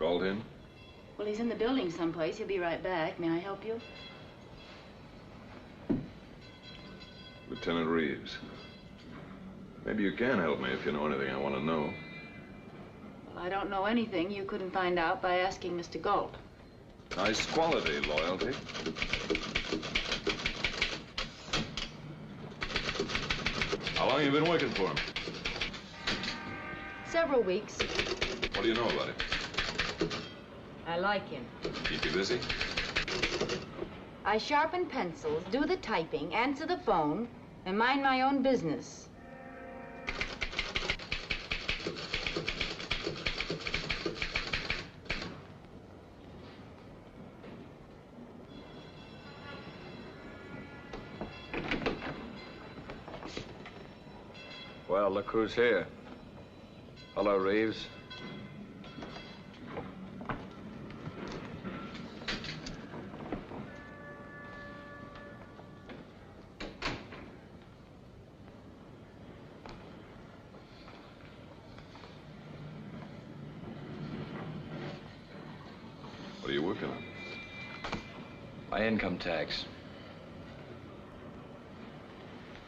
Called in? Well, he's in the building someplace. He'll be right back. May I help you? Lieutenant Reeves. Maybe you can help me if you know anything I want to know. Well, I don't know anything you couldn't find out by asking Mr. Galt. Nice quality, loyalty. How long have you been working for him? Several weeks. What do you know about him? I like him. Keep you busy? I sharpen pencils, do the typing, answer the phone, and mind my own business. Well, look who's here. Hello, Reeves. What are you working on? My income tax.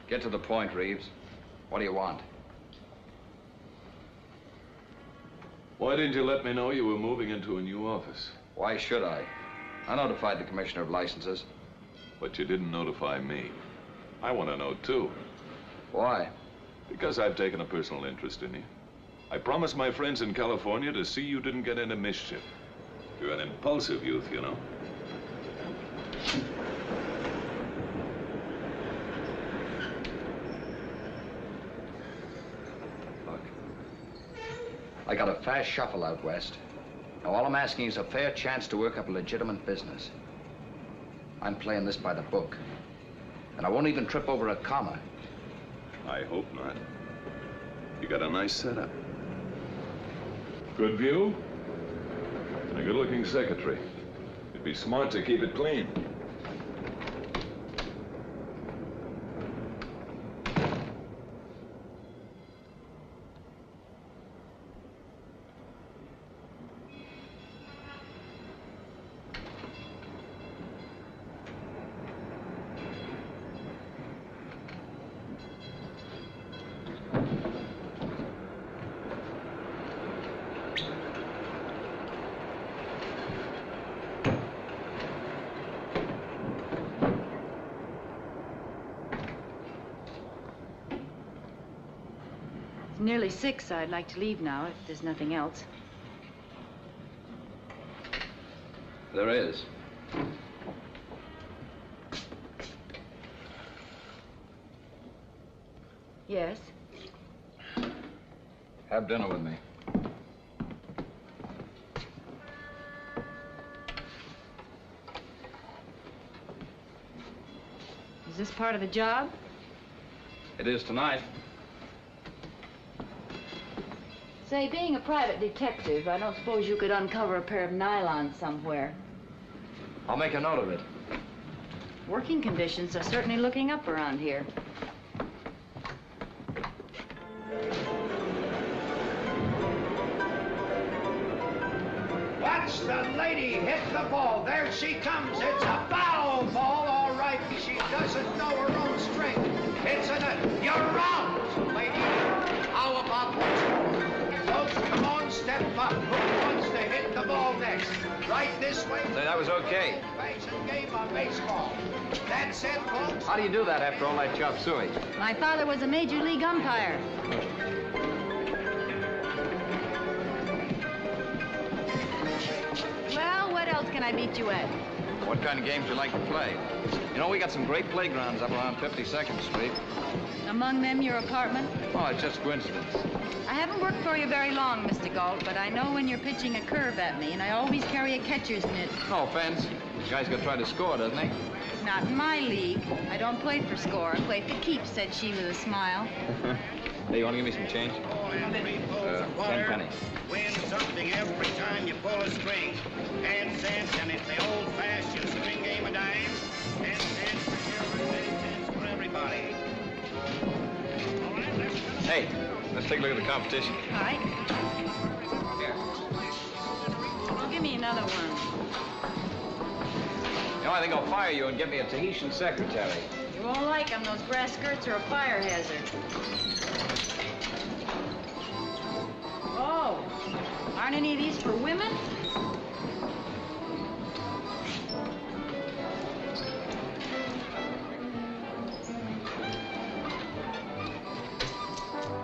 Get to the point, Reeves. What do you want? Why didn't you let me know you were moving into a new office? Why should I? I notified the Commissioner of Licenses. But you didn't notify me. I want to know, too. Why? Because I've taken a personal interest in you. I promised my friends in California to see you didn't get into mischief. You're an impulsive youth, you know. I got a fast shuffle out west. Now, all I'm asking is a fair chance to work up a legitimate business. I'm playing this by the book. And I won't even trip over a comma. I hope not. You got a nice setup. Good view. And a good-looking secretary. It'd be smart to keep it clean. Nearly 6. I'd like to leave now, if there's nothing else. There is. Yes? Have dinner with me. Is this part of the job? It is tonight. Say, being a private detective, I don't suppose you could uncover a pair of nylons somewhere. I'll make a note of it. Working conditions are certainly looking up around here. Watch the lady hit the ball. There she comes. It's a foul ball, all right. She doesn't know her own strength. It's a net. You're out, lady. How about this? Folks, come on, step up. Who wants to hit the ball next? Right this way. Say, that was okay. Old-fashioned game of baseball. That's it, folks. How do you do that after all that chop suey? My father was a major league umpire. Well, what else can I beat you at? What kind of games do you like to play? You know, we got some great playgrounds up around 52nd Street. Among them, your apartment? Oh, it's just coincidence. I haven't worked for you very long, Mr. Galt, but I know when you're pitching a curve at me, and I always carry a catcher's mitt. No offense. This guy's got to try to score, doesn't he? Not in my league. I don't play for score. I play for keeps, said she with a smile. Hey, you want to give me some change? 10 pennies. Win something every time you pull a string. 10 cents, and it's the old-fashioned string game of dimes. 10 cents for children, 10 cents for everybody. All right, let's go. Hey, let's take a look at the competition. All right. Here. me another one. You know, I think I'll fire you and get me a Tahitian secretary. You won't like them. Those grass skirts are a fire hazard. Oh, aren't any of these for women?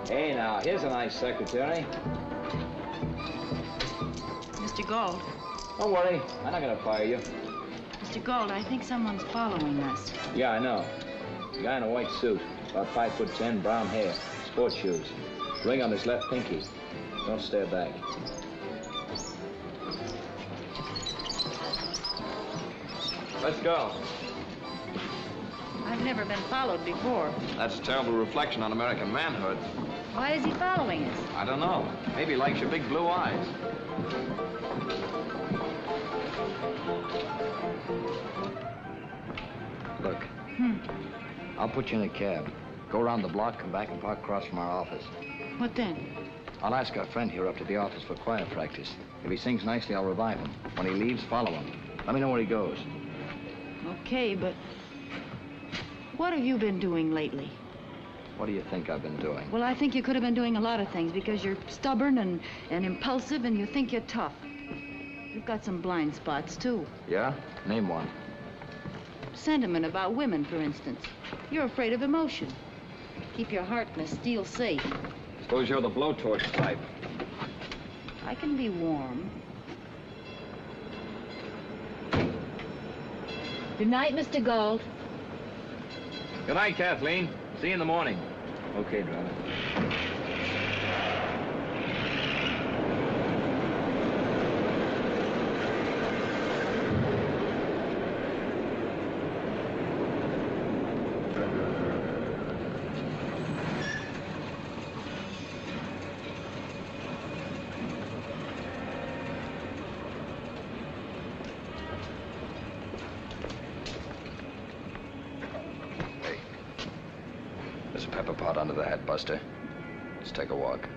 Hey, now, here's a nice secretary. Mr. Gold. Don't worry, I'm not gonna fire you. Mr. Gold, I think someone's following us. Yeah, I know. A guy in a white suit, about 5'10", brown hair, sports shoes, ring on his left pinky. Don't stare back. Let's go. I've never been followed before. That's a terrible reflection on American manhood. Why is he following us? I don't know. Maybe he likes your big blue eyes. Look. I'll put you in a cab. Go around the block, come back and park across from our office. What then? I'll ask our friend here up to the office for choir practice. If he sings nicely, I'll revive him. When he leaves, follow him. Let me know where he goes. Okay, but what have you been doing lately? What do you think I've been doing? Well, I think you could have been doing a lot of things because you're stubborn and impulsive and you think you're tough. You've got some blind spots, too. Yeah? Name one. Sentiment about women, for instance. You're afraid of emotion. Keep your heart and the steel safe. Suppose you're the blowtorch type. I can be warm. Good night, Mr. Gold. Good night, Kathleen. See you in the morning. Okay, driver. Under the hat, Buster. Let's take a walk.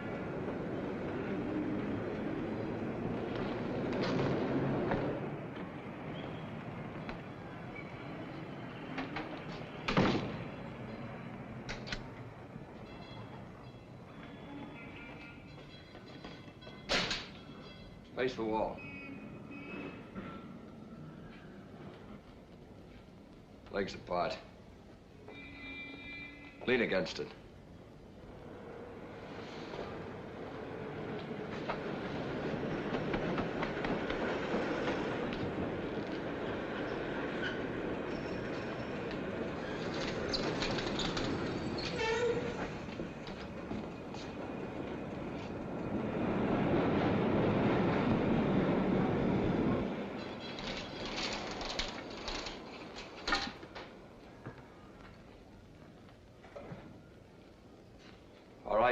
Face the wall. Legs apart. Lean against it.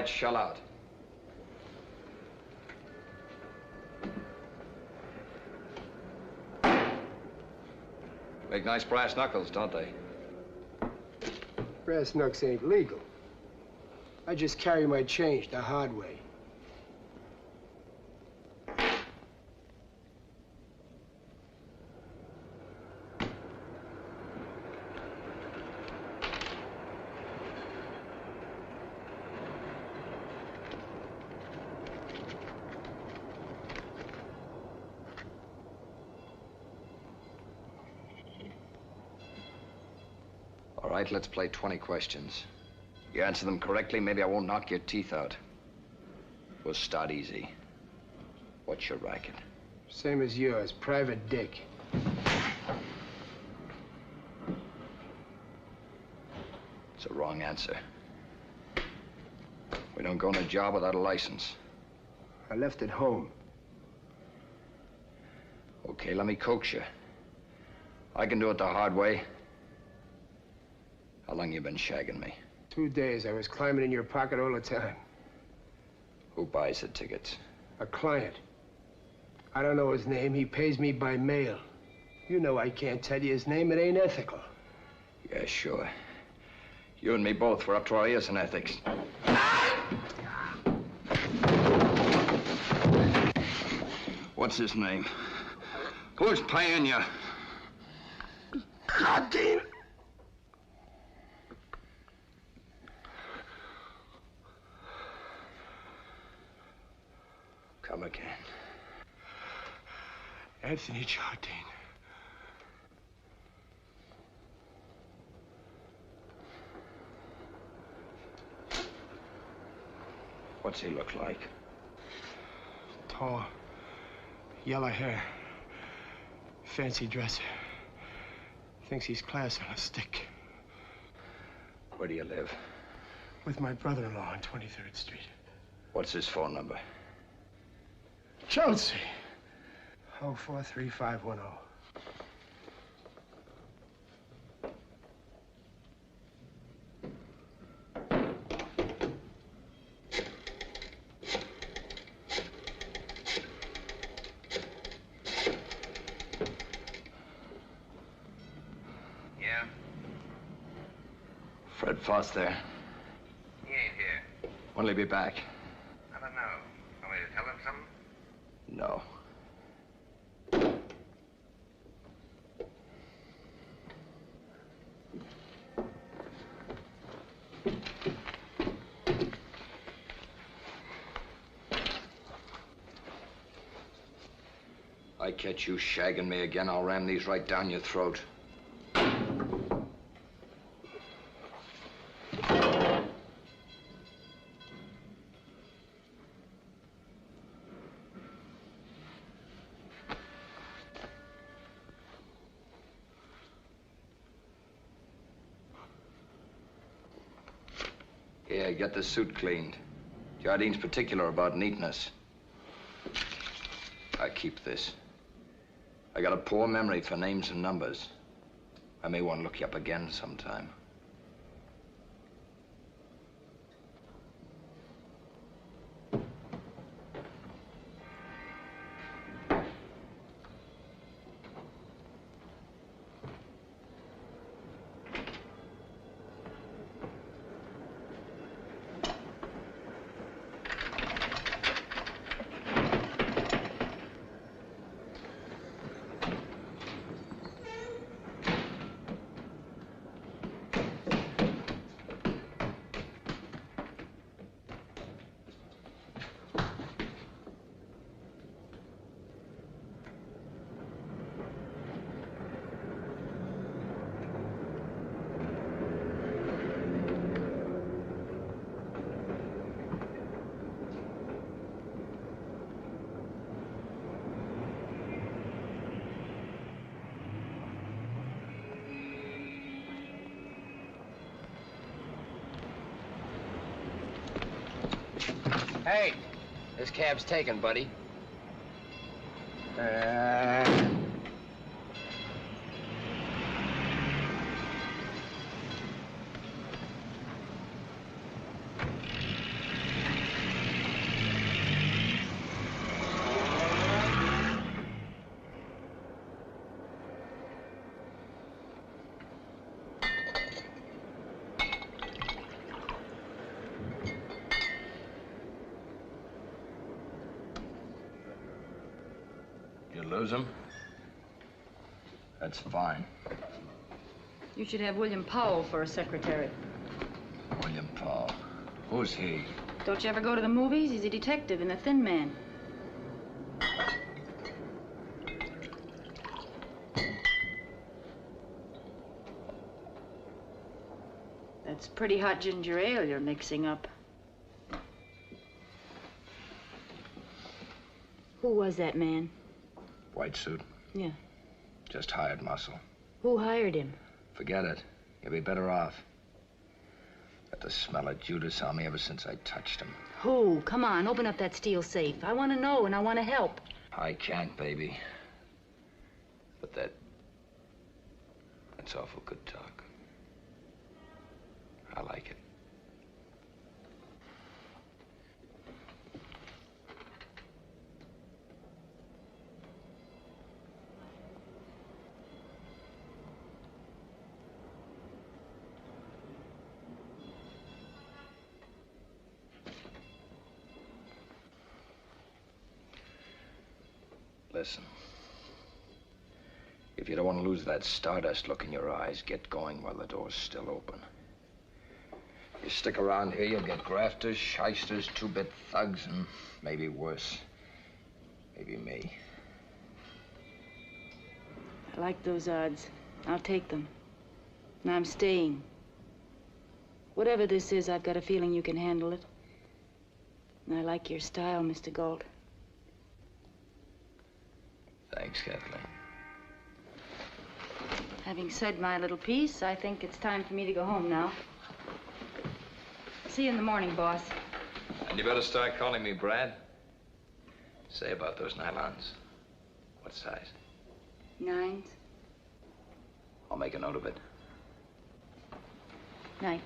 Shell out. Make nice brass knuckles, don't they? Brass knucks ain't legal. I just carry my change the hard way. All right, let's play 20 questions. You answer them correctly, maybe I won't knock your teeth out. We'll start easy. What's your racket? Same as yours, Private Dick. It's a wrong answer. We don't go on a job without a license. I left it home. Okay, let me coax you. I can do it the hard way. How long you been shagging me? 2 days. I was climbing in your pocket all the time. Who buys the tickets? A client. I don't know his name. He pays me by mail. You know I can't tell you his name. It ain't ethical. Yeah, sure. You and me both were up to our ears in ethics. What's his name? Who's paying you? Goddamn. Come again. Anthony Jardine. What's he look like? Tall. Yellow hair. Fancy dresser. Thinks he's class on a stick. Where do you live? With my brother-in-law on 23rd Street. What's his phone number? Chelsea. 043510. Yeah? Fred Foss there. He ain't here. When'll he be back? I don't know. Want me to tell him something? No. I catch you shagging me again, I'll ram these right down your throat. Here, get the suit cleaned. Jardine's particular about neatness. I keep this. I got a poor memory for names and numbers. I may want to look you up again sometime. Hey, this cab's taken, buddy. You lose him? That's fine. You should have William Powell for a secretary. William Powell. Who's he? Don't you ever go to the movies? He's a detective in The Thin Man. That's pretty hot ginger ale you're mixing up. Who was that man? White suit. Yeah. Just hired muscle. Who hired him? Forget it. You'll be better off. Got the smell of Judas on me ever since I touched him. Who? Come on, open up that steel safe. I want to know and I want to help. I can't, baby. But that's awful good talk. I like it. Listen, If you don't want to lose that stardust look in your eyes, get going while the door's still open. You stick around here, you'll get grafters, shysters, two-bit thugs, and maybe worse. Maybe me. I like those odds. I'll take them. And I'm staying. Whatever this is, I've got a feeling you can handle it. And I like your style, Mr. Galt. Thanks, Kathleen. Having said my little piece, I think it's time for me to go home now. See you in the morning, boss. And you better start calling me Brad. Say about those nylons. What size? 9s. I'll make a note of it. Night.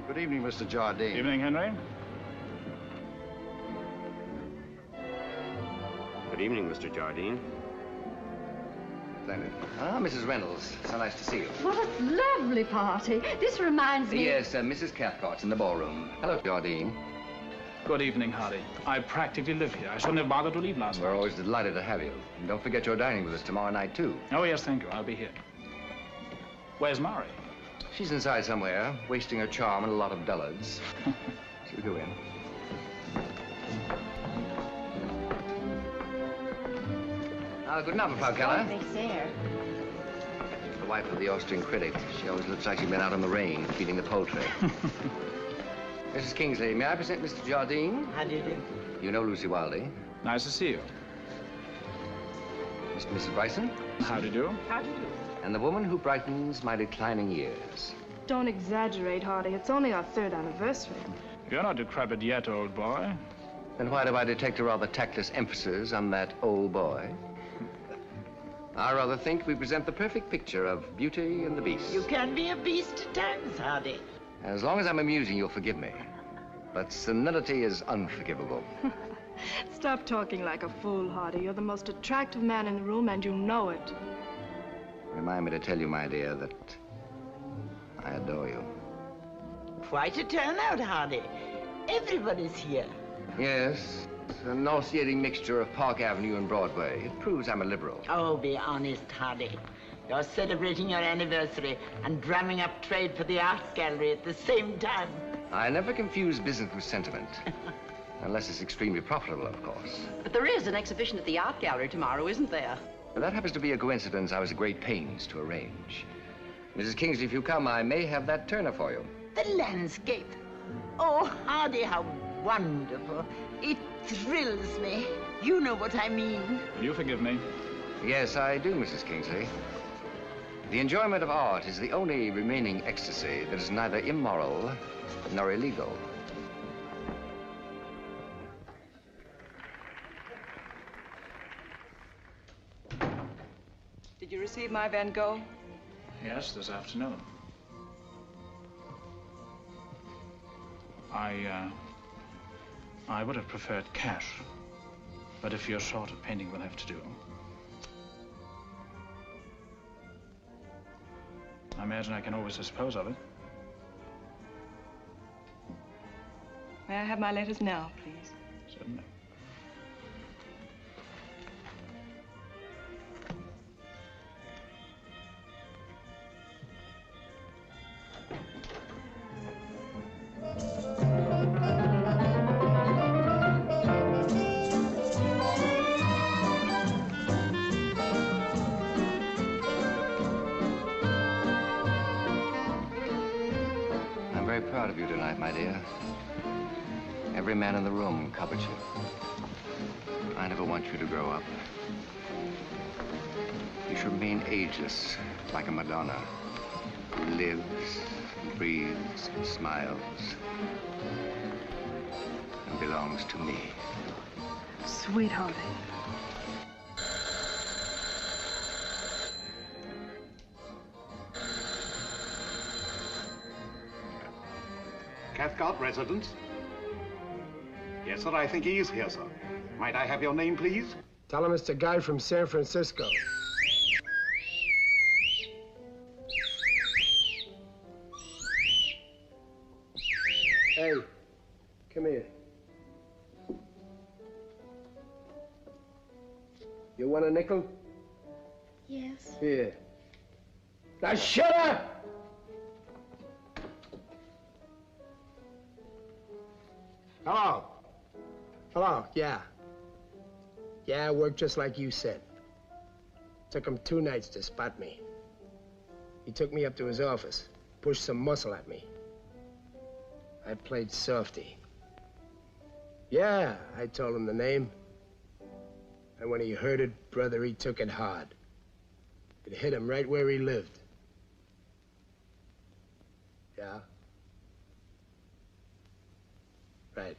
Good evening, Mr. Jardine. Evening, Henry. Good evening, Mr. Jardine. Splendid. Ah, Mrs. Reynolds. So nice to see you. What a lovely party. This reminds me... Yes, Mrs. Cathcart's in the ballroom. Hello, Jardine. Good evening, Hardy. I practically live here. I shouldn't have bothered to leave last night. We're always delighted to have you. And don't forget you're dining with us tomorrow night, too. Oh, yes, thank you. I'll be here. Where's Mari? She's inside somewhere, wasting her charm and a lot of dullards. She'll go in. Good night, Frau Keller. The wife of the Austrian critic. She always looks like she's been out in the rain, feeding the poultry. Mrs. Kingsley, may I present Mr. Jardine? How do you do? You know Lucy Wildy. Nice to see you. Mrs. Bryson. How do you do? How do you do? And the woman who brightens my declining years. Don't exaggerate, Hardy. It's only our 3rd anniversary. You're not decrepit yet, old boy. Then why do I detect a rather tactless emphasis on that old boy? I rather think we present the perfect picture of Beauty and the Beast. You can be a beast at times, Hardy. As long as I'm amusing, you'll forgive me. But senility is unforgivable. Stop talking like a fool, Hardy. You're the most attractive man in the room, and you know it. Remind me to tell you, my dear, that I adore you. Quite a turnout, Hardy. Everybody's here. Yes, it's a nauseating mixture of Park Avenue and Broadway. It proves I'm a liberal. Oh, be honest, Hardy. You're celebrating your anniversary and drumming up trade for the art gallery at the same time. I never confuse business with sentiment. Unless it's extremely profitable, of course. But there is an exhibition at the art gallery tomorrow, isn't there? But that happens to be a coincidence I was at great pains to arrange. Mrs. Kingsley, if you come, I may have that Turner for you. The landscape. Oh, Hardy, how wonderful. It thrills me. You know what I mean. Will you forgive me? Yes, I do, Mrs. Kingsley. The enjoyment of art is the only remaining ecstasy that is neither immoral nor illegal. Did you receive my Van Gogh? Yes, this afternoon. I would have preferred cash. But if you're short of painting, we'll have to do. I imagine I can always dispose of it. May I have my letters now, please? Certainly. I'm very proud of you tonight, my dear. Every man in the room covets you. I never want you to grow up. You should remain ageless, like a Madonna, who lives breathes and smiles and belongs to me. Sweetheart. Cathcart residence? Yes, sir, I think he is here, sir. Might I have your name, please? Tell him it's the guy from San Francisco. Hey, come here. You want a nickel? Yes. Here. Now shut up! Hello. Hello, yeah. Yeah, it worked just like you said. Took him 2 nights to spot me. He took me up to his office, pushed some muscle at me. I played softy. Yeah, I told him the name. And when he heard it, brother, he took it hard. It hit him right where he lived. Yeah? Right.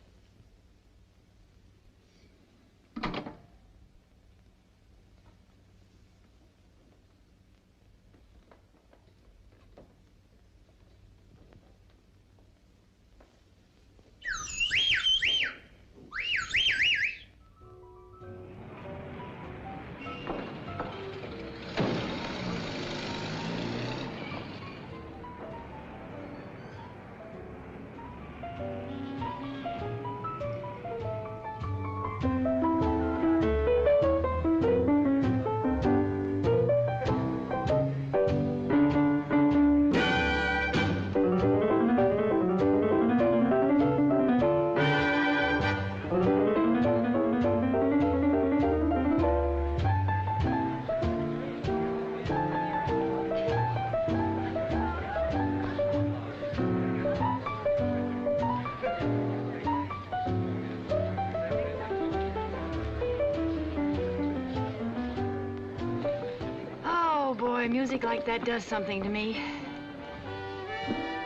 Music like that does something to me.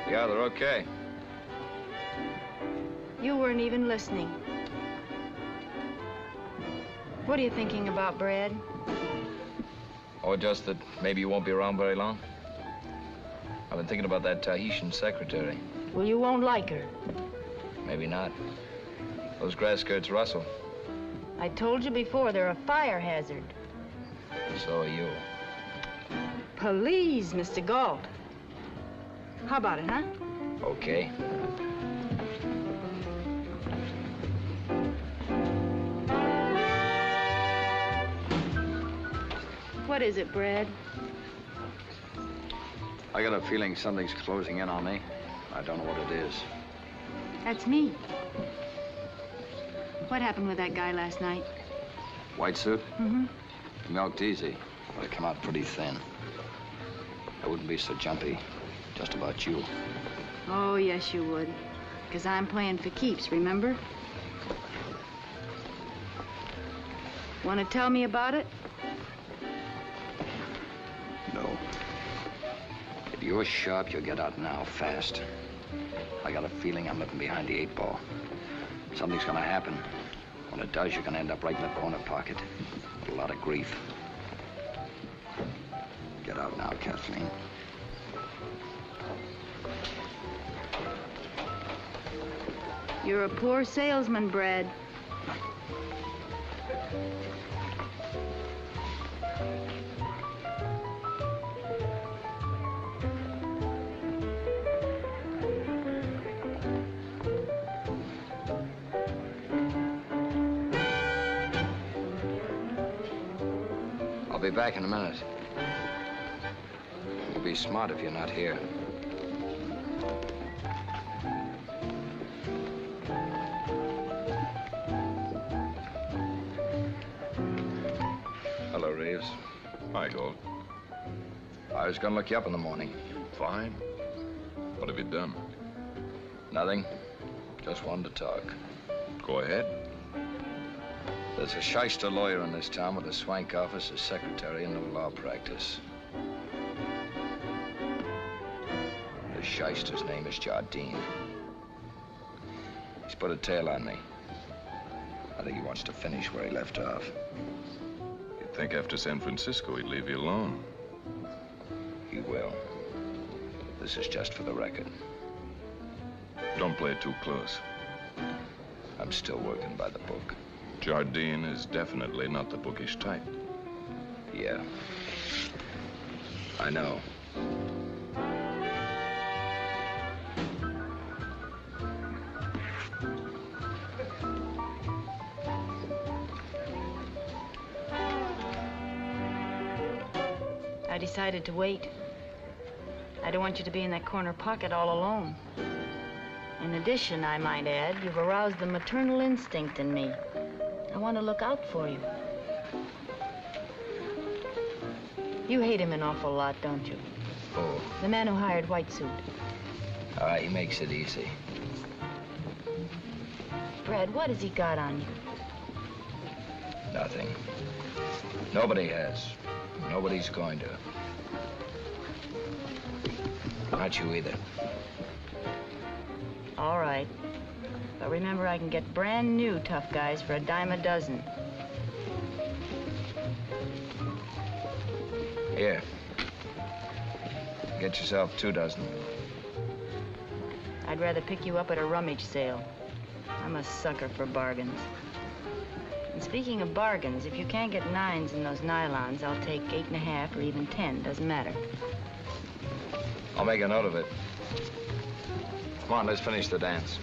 Yeah, they're okay. You weren't even listening. What are you thinking about, Brad? Oh, just that maybe you won't be around very long. I've been thinking about that Tahitian secretary. Well, you won't like her. Maybe not. Those grass skirts rustle. I told you before, they're a fire hazard. So are you. Please, Mr. Galt. How about it, huh? Okay. What is it, Brad? I got a feeling something's closing in on me. I don't know what it is. That's me. What happened with that guy last night? White suit? Mm-hmm. He milked easy, but it came out pretty thin. I wouldn't be so jumpy just about you. Oh, yes, you would. Because I'm playing for keeps, remember? Want to tell me about it? No. If you're sharp, you'll get out now, fast. I got a feeling I'm living behind the 8 ball. Something's gonna happen. When it does, you're gonna end up right in the corner pocket. With a lot of grief. Get out now, Kathleen. You're a poor salesman, Brad. I'll be back in a minute. You'll be smart if you're not here. Hello, Reeves. Hi, Gold. I was gonna look you up in the morning. Fine. What have you done? Nothing. Just wanted to talk. Go ahead. There's a shyster lawyer in this town with a swank office, a secretary, and no law practice. The shyster's name is Jardine. He's put a tail on me. I think he wants to finish where he left off. You'd think after San Francisco he'd leave you alone. He will. This is just for the record. Don't play it too close. I'm still working by the book. Jardine is definitely not the bookish type. Yeah. I know. I decided to wait. I don't want you to be in that corner pocket all alone. In addition, I might add, you've aroused the maternal instinct in me. I want to look out for you. You hate him an awful lot, don't you? Oh. The man who hired White Suit. He makes it easy. Brad, what has he got on you? Nothing. Nobody has. Nobody's going to. Not you either. All right. But remember, I can get brand new tough guys for a dime a dozen. Here. Get yourself 2 dozen. I'd rather pick you up at a rummage sale. I'm a sucker for bargains. And speaking of bargains, if you can't get 9s in those nylons, I'll take 8.5 or even 10. Doesn't matter. I'll make a note of it. Come on, let's finish the dance.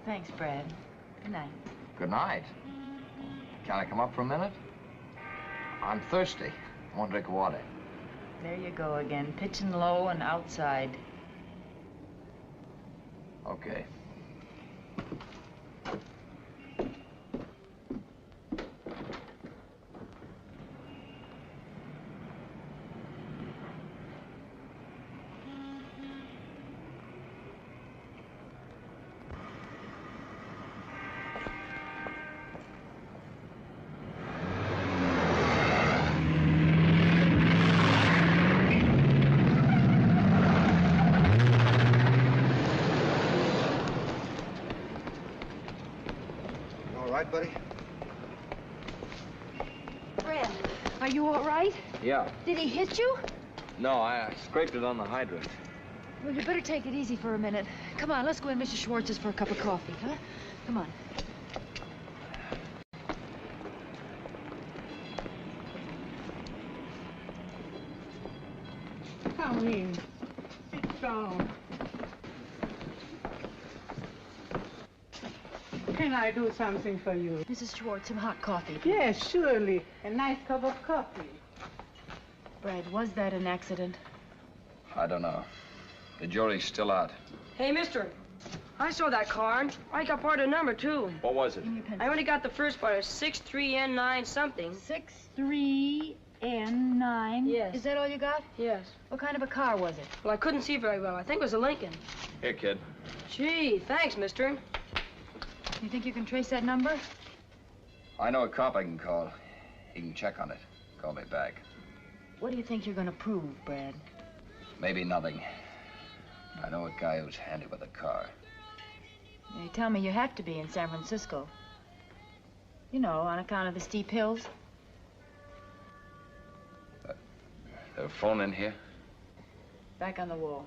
Thanks, Brad. Good night. Good night. Can I come up for a minute? I'm thirsty. I want a drink of water. There you go again, pitching low and outside. Okay. Buddy? Brad, are you all right? Yeah. Did he hit you? No, I scraped it on the hydrant. Well, you better take it easy for a minute. Come on, let's go in Mr. Schwartz's for a cup of coffee, huh? Come on. Come in. Sit down. Can I do something for you? Mrs. Schwartz, some hot coffee. Yes, surely. A nice cup of coffee. Brad, was that an accident? I don't know. The jury's still out. Hey, mister. I saw that car. I got part of the number, too. What was it? I only got the first part of 63N9 something. 63N9? Yes. Is that all you got? Yes. What kind of a car was it? Well, I couldn't see very well. I think it was a Lincoln. Here, kid. Gee, thanks, mister. You think you can trace that number? I know a cop I can call. He can check on it. Call me back. What do you think you're going to prove, Brad? Maybe nothing. I know a guy who's handy with a car. You tell me you have to be in San Francisco. You know, on account of the steep hills. There's a phone in here? Back on the wall.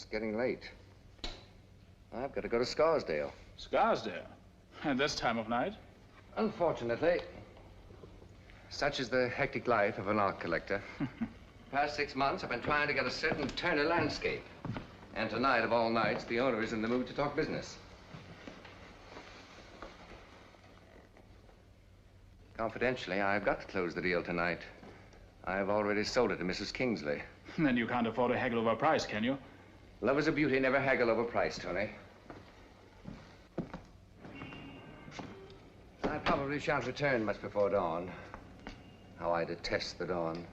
It's getting late. I've got to go to Scarsdale. Scarsdale? At this time of night? Unfortunately. Such is the hectic life of an art collector. Past 6 months, I've been trying to get a certain Turner landscape. And tonight, of all nights, the owner is in the mood to talk business. Confidentially, I've got to close the deal tonight. I've already sold it to Mrs. Kingsley. Then you can't afford to haggle over price, can you? Love is a beauty, never haggle over price, Tony. I probably shan't return much before dawn. How I detest the dawn.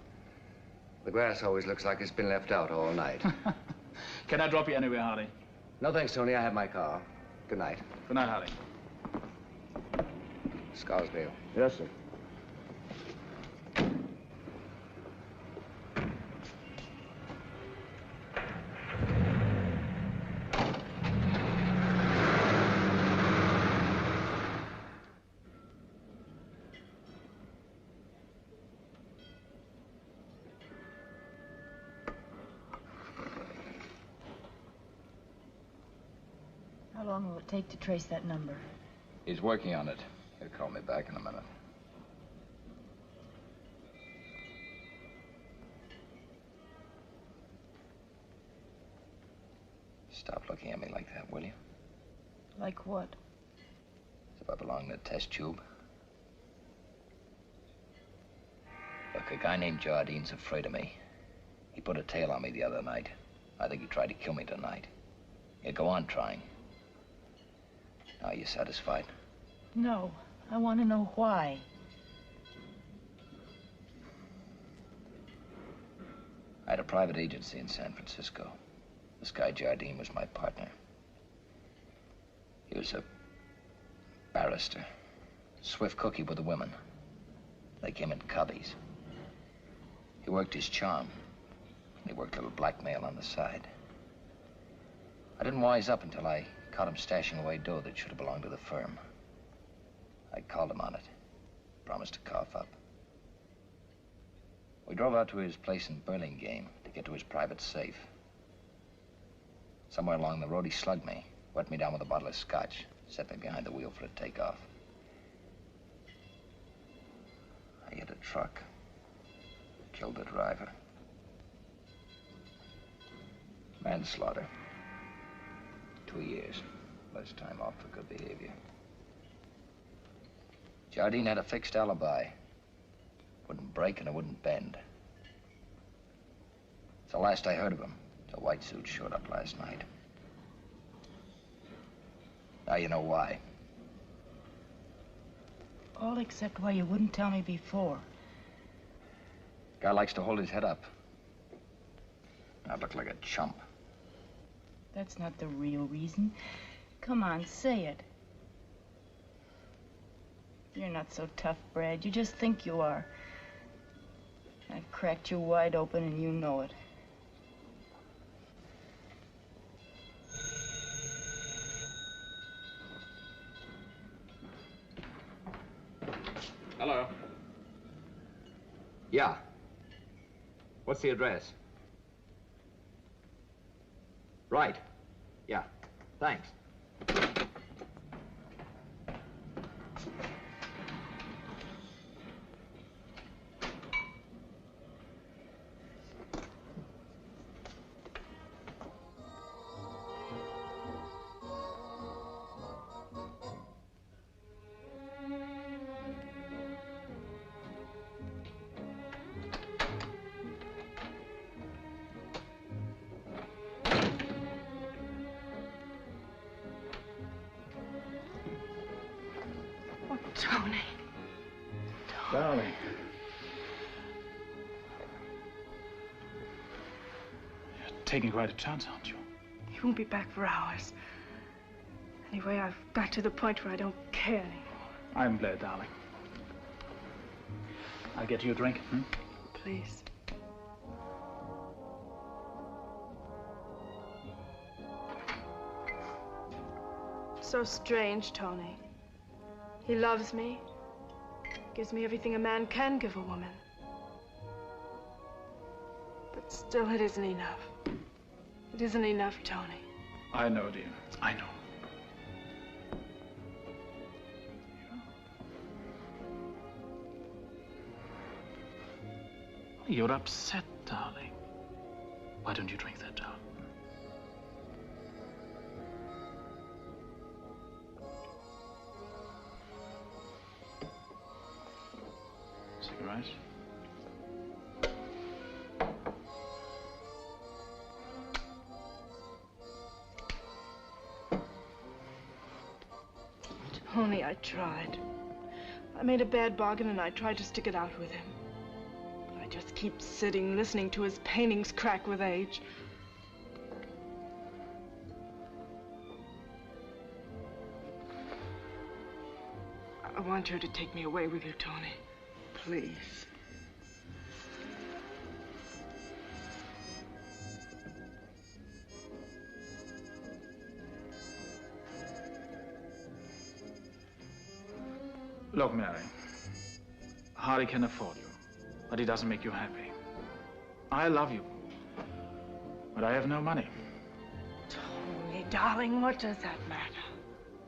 The grass always looks like it's been left out all night. Can I drop you anywhere, Hardy? No thanks, Tony. I have my car. Good night. Good night, Hardy. Scarsdale. Yes, sir. How long will it take to trace that number? He's working on it. He'll call me back in a minute. Stop looking at me like that, will you? Like what? As if I belong in a test tube. Look, a guy named Jardine's afraid of me. He put a tail on me the other night. I think he tried to kill me tonight. He'll go on trying. Are you satisfied? No. I want to know why. I had a private agency in San Francisco. This guy Jardine was my partner. He was a barrister. Swift cookie with the women. They came in coveys. He worked his charm. He worked a little blackmail on the side. I didn't wise up until I caught him stashing away dough that should have belonged to the firm. I called him on it. Promised to cough up. We drove out to his place in Burlingame to get to his private safe. Somewhere along the road, he slugged me, wet me down with a bottle of scotch, set me behind the wheel for a takeoff. I hit a truck. Killed the driver. Manslaughter. 2 years. Less time off for good behavior. Jardine had a fixed alibi. Wouldn't break and it wouldn't bend. It's the last I heard of him. The white suit showed up last night. Now you know why. All except why you wouldn't tell me before. Guy likes to hold his head up. I look like a chump. That's not the real reason. Come on, say it. You're not so tough, Brad. You just think you are. I've cracked you wide open and you know it. Hello. Yeah. What's the address? Right. Yeah. Thanks. Tony. Darling. You're taking quite a chance, aren't you? He won't be back for hours. Anyway, I've got to the point where I don't care anymore. I'm glad, darling. I'll get you a drink. Please. So strange, Tony. He loves me, gives me everything a man can give a woman. But still, it isn't enough. It isn't enough, Tony. I know, dear. I know. You're upset, darling. Why don't you drink that down? Cigarette? Tony, I tried. I made a bad bargain and I tried to stick it out with him. But I just keep sitting, listening to his paintings crack with age. I want you to take me away with you, Tony. Please. Look, Mary. Hardy can afford you, but he doesn't make you happy. I love you, but I have no money. Tony, darling, what does that matter?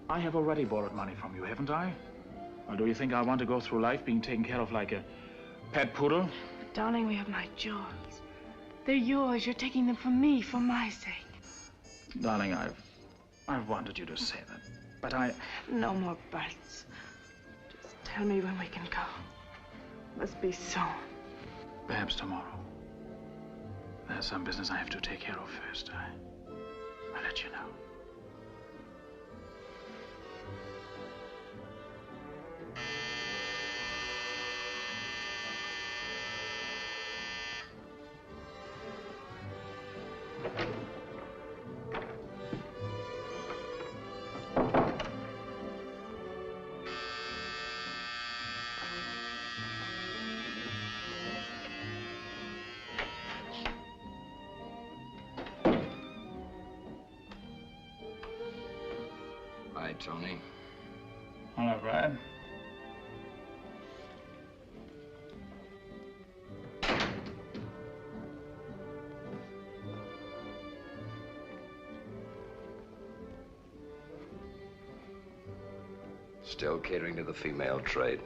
I have already borrowed money from you, haven't I? Or do you think I want to go through life being taken care of like a pet poodle? But darling, we have my jewels. They're yours. You're taking them from me for my sake. Darling, I've wanted you to say that, but I... No more buts. Tell me when we can go. Must be soon. Perhaps tomorrow. There's some business I have to take care of first. I'll let you know. Hi, Tony. Hello, Brad. Still catering to the female trade.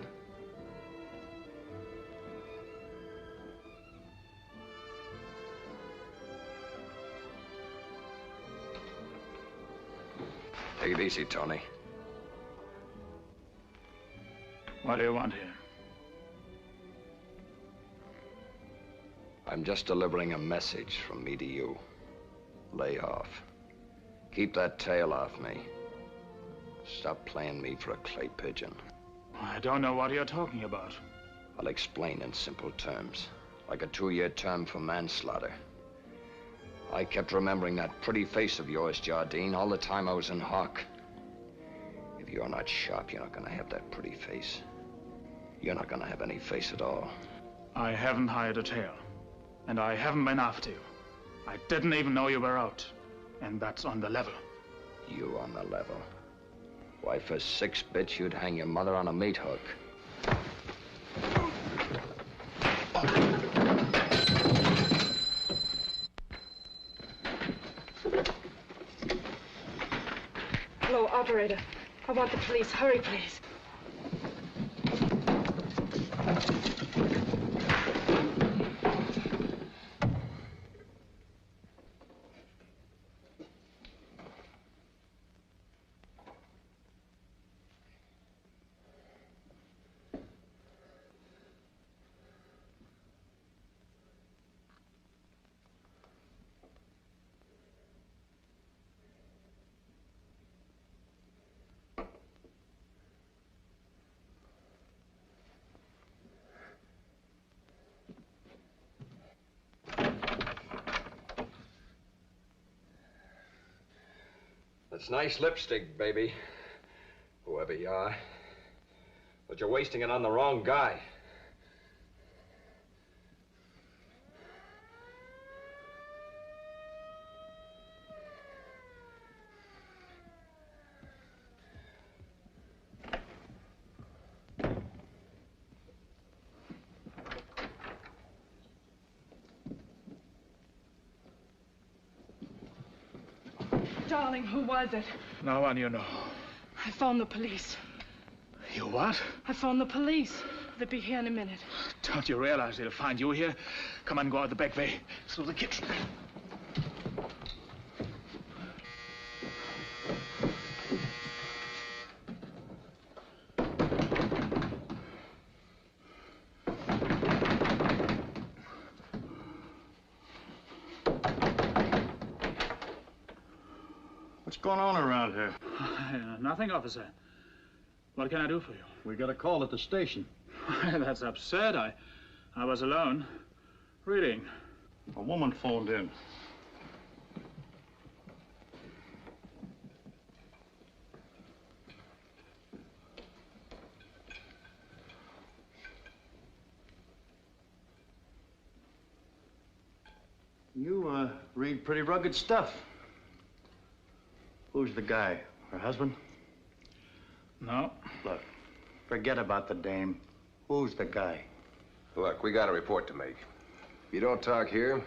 Take it easy, Tony. What do you want here? I'm just delivering a message from me to you. Lay off. Keep that tail off me. Stop playing me for a clay pigeon. I don't know what you're talking about. I'll explain in simple terms. Like a 2-year term for manslaughter. I kept remembering that pretty face of yours, Jardine, all the time I was in Hawk. If you're not sharp, you're not gonna have that pretty face. You're not gonna have any face at all. I haven't hired a tail. And I haven't been after you. I didn't even know you were out. And that's on the level. You on the level? Why, for 6 bits, you'd hang your mother on a meat hook. Hello, operator. I want the police. Hurry, please. It's nice lipstick, baby. Whoever you are. But you're wasting it on the wrong guy. Darling, who was it? No one you know. I phoned the police. You what? I phoned the police. They'll be here in a minute. Don't you realize they'll find you here? Come on, go out the back way. Through the kitchen. What's going on around here? Nothing, officer. What can I do for you? We got a call at the station. That's absurd. I was alone, reading. A woman phoned in. You, read pretty rugged stuff. Who's the guy? Her husband? No. Look, forget about the dame. Who's the guy? Look, we got a report to make. If you don't talk here,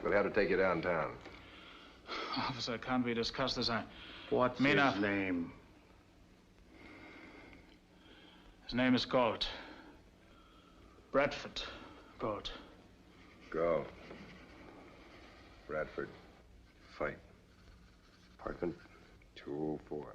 we'll have to take you downtown. Officer, can't we discuss this? What's Mina. his name? His name is Gold. Bradford Gold. Go. Bradford. Fight. Apartment 204.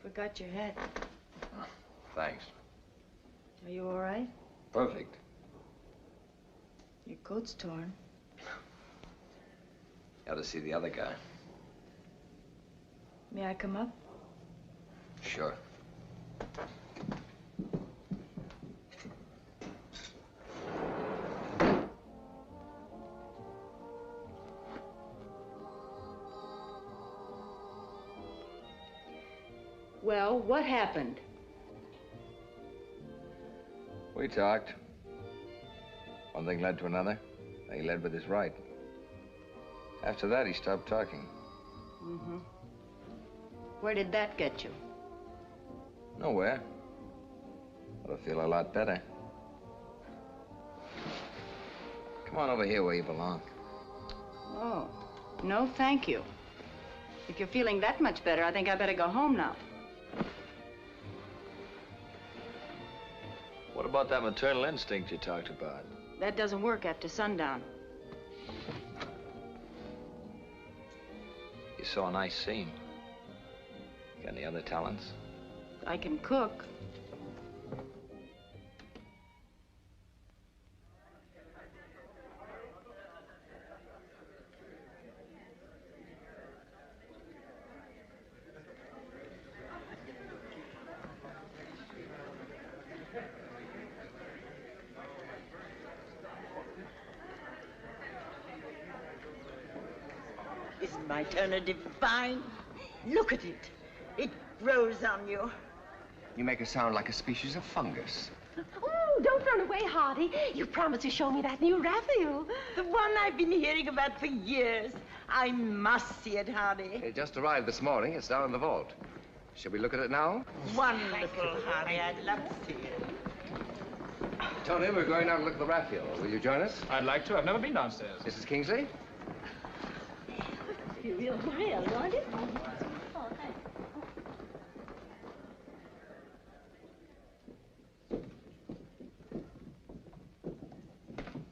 Forgot your hat. Thanks. Are you all right? Perfect. Your coat's torn. Got to see the other guy. May I come up? Sure. Well, what happened? We talked. One thing led to another. He led with his right. After that, he stopped talking. Mm-hmm. Where did that get you? Nowhere. But I feel a lot better. Come on over here where you belong. Oh, no, thank you. If you're feeling that much better, I think I better go home now. What about that maternal instinct you talked about? That doesn't work after sundown. You saw a nice scene. Got any other talents? I can cook. Isn't my Turner divine? Look at it. It grows on you. You make her sound like a species of fungus. Oh, don't run away, Hardy. You promised to show me that new Raphael. The one I've been hearing about for years. I must see it, Hardy. It just arrived this morning. It's down in the vault. Shall we look at it now? Wonderful, Hardy. I'd love to see it. Tony, we're going out to look at the Raphael. Will you join us? I'd like to. I've never been downstairs. Mrs. Kingsley? You will real, won't it?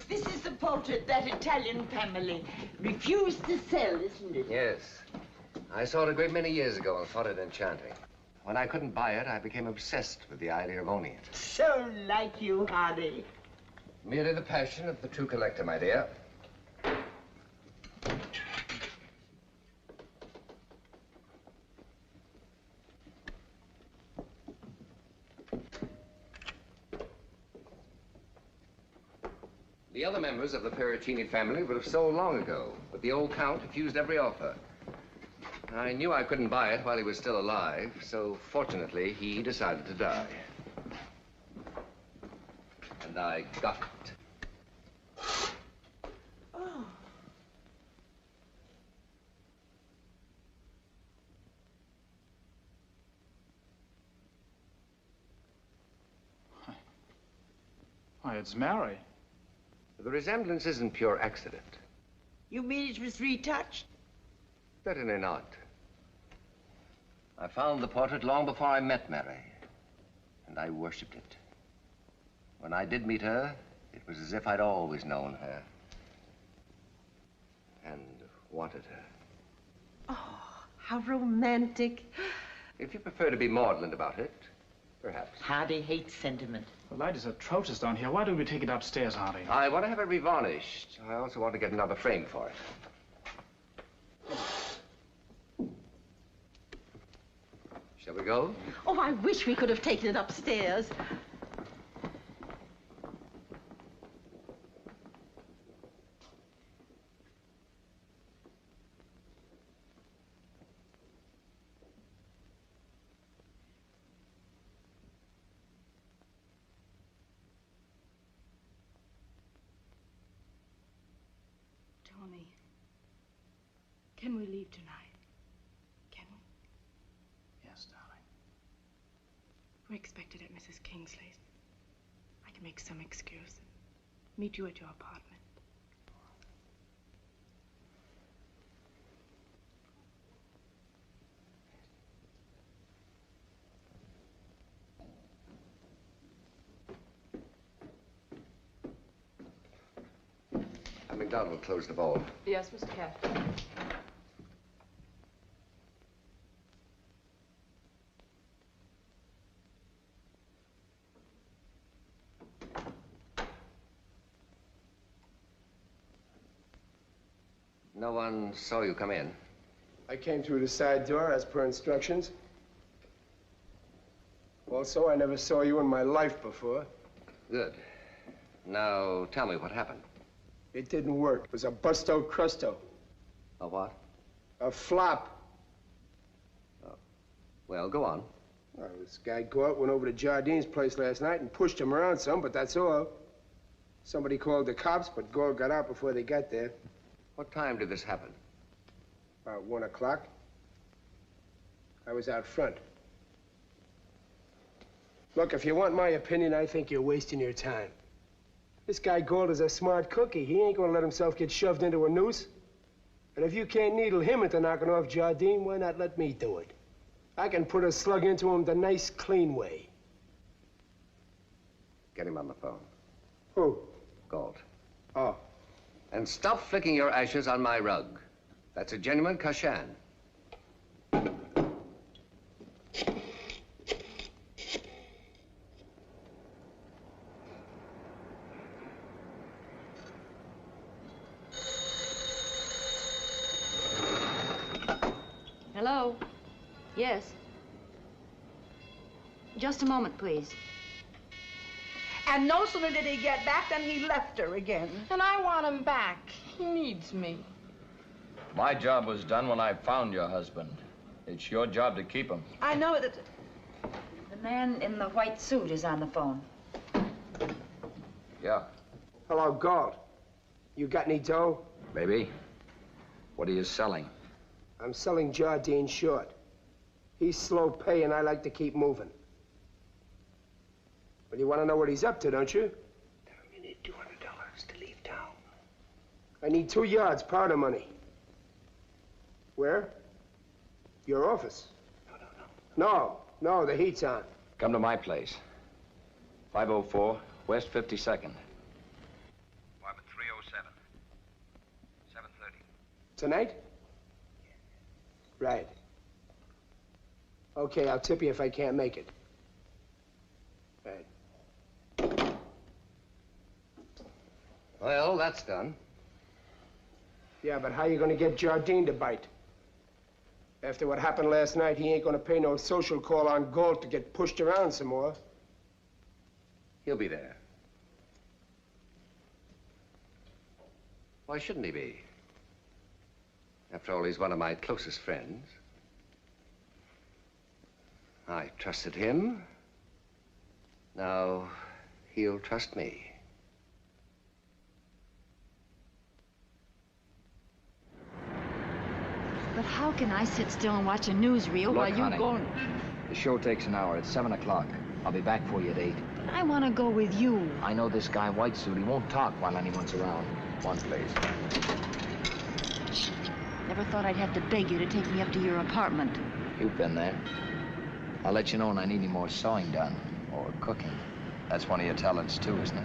This is the portrait that Italian family refused to sell, isn't it? Yes. I saw it a great many years ago and thought it enchanting. When I couldn't buy it, I became obsessed with the idea of owning it. So like you, Hardy. Merely the passion of the true collector, my dear. The other members of the Pericini family would have sold long ago, but the old Count refused every offer. I knew I couldn't buy it while he was still alive, so fortunately, he decided to die. And I got it. Oh. Why, it's Mary. The resemblance isn't pure accident. You mean it was retouched? Certainly not. I found the portrait long before I met Mary, and I worshipped it. When I did meet her, it was as if I'd always known her and wanted her. Oh, how romantic. If you prefer to be maudlin about it, perhaps. Hardy hates sentiment. The light is atrocious down here. Why don't we take it upstairs, Hardy? I want to have it revarnished. I also want to get another frame for it. Shall we go? Oh, I wish we could have taken it upstairs. Tony, can we leave tonight? Can we? Yes, darling. We're expected at Mrs. Kingsley's. I can make some excuse. Meet you at your apartment. McDonald will close the ball. Yes, Mr. Captain. No one saw you come in. I came through the side door as per instructions. Also, I never saw you in my life before. Good. Now, tell me what happened. It didn't work. It was a busto crusto. A what? A flop. Oh. Well, go on. Well, this guy Gort went over to Jardine's place last night and pushed him around some, but that's all. Somebody called the cops, but Gort got out before they got there. What time did this happen? About 1 o'clock. I was out front. Look, if you want my opinion, I think you're wasting your time. This guy Gold is a smart cookie. He ain't gonna let himself get shoved into a noose. And if you can't needle him into knocking off Jardine, why not let me do it? I can put a slug into him the nice, clean way. Get him on the phone. Who? Galt. Oh. And stop flicking your ashes on my rug. That's a genuine Kashan. Hello? Yes. Just a moment, please. And no sooner did he get back than he left her again. And I want him back. He needs me. My job was done when I found your husband. It's your job to keep him. I know that... The man in the white suit is on the phone. Yeah. Hello, Galt. You got any dough? Maybe. What are you selling? I'm selling Jardine short. He's slow pay, and I like to keep moving. Well, you want to know what he's up to, don't you? You need $200 to leave town. I need 2 yards powder money. Where? Your office. No, the heat's on. Come to my place. 504 West 52nd. Apartment 307. 7:30. Tonight? Right. Okay, I'll tip you if I can't make it. Right. Well, that's done. Yeah, but how you gonna get Jardine to bite? After what happened last night, he ain't gonna pay no social call on Galt to get pushed around some more. He'll be there. Why shouldn't he be? After all, he's one of my closest friends. I trusted him. Now, he'll trust me. But how can I sit still and watch a newsreel while you honey, go... the show takes an hour. It's 7 o'clock. I'll be back for you at 8. But I want to go with you. I know this guy, White Suit. He won't talk while anyone's around. One, please. Never thought I'd have to beg you to take me up to your apartment. You've been there. I'll let you know when I need any more sewing done. Or cooking. That's one of your talents, too, isn't it?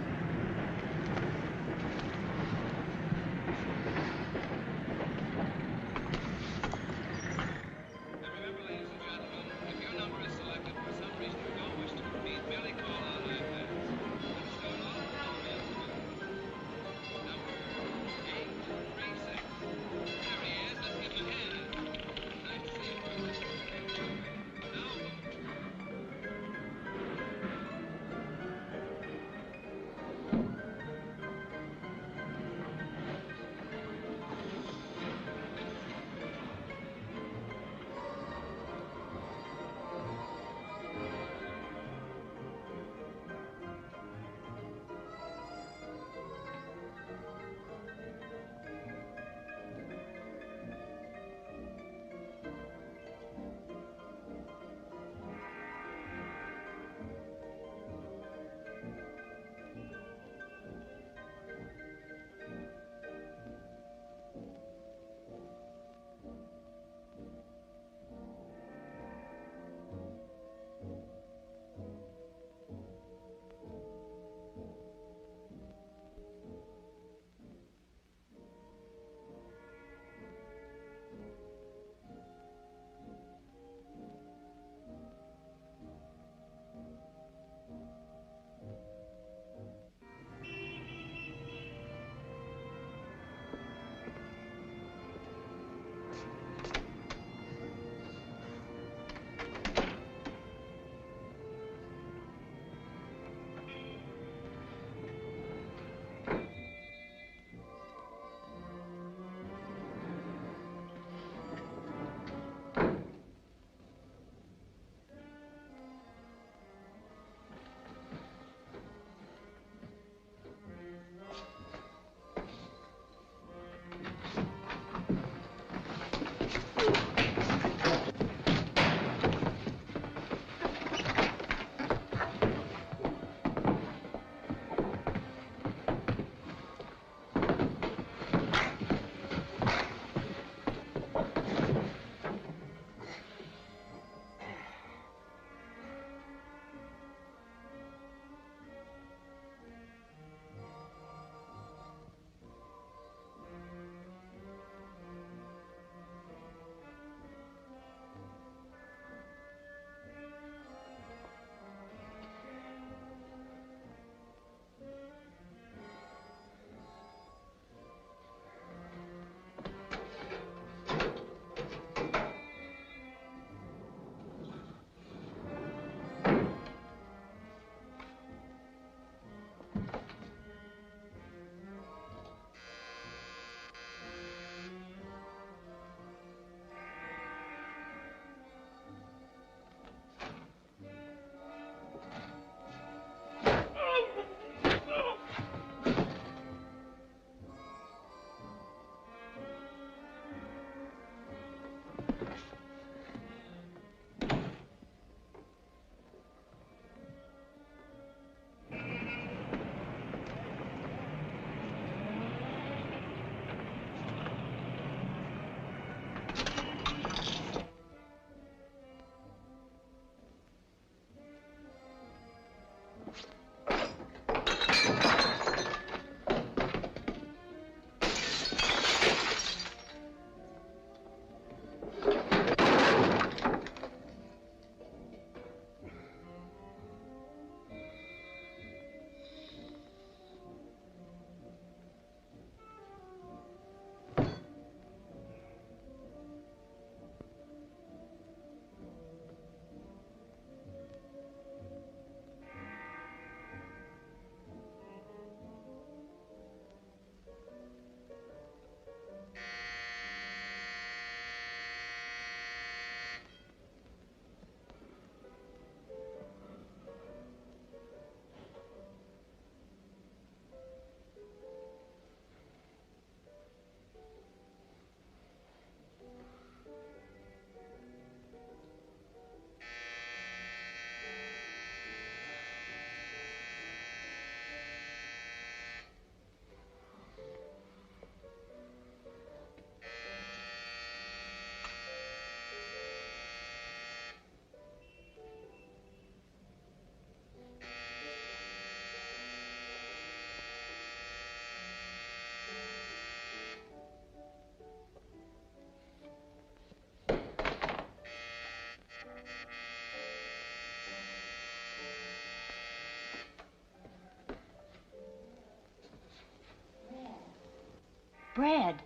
Brad.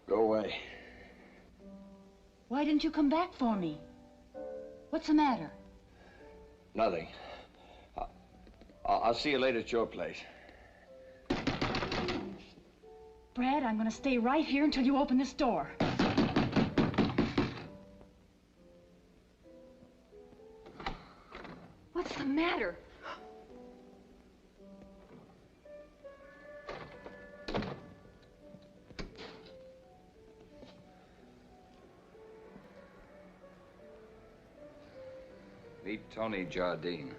Go away. Why didn't you come back for me? What's the matter? Nothing. I'll see you later at your place. Brad, I'm gonna stay right here until you open this door. What's the matter? Meet Tony Jardine.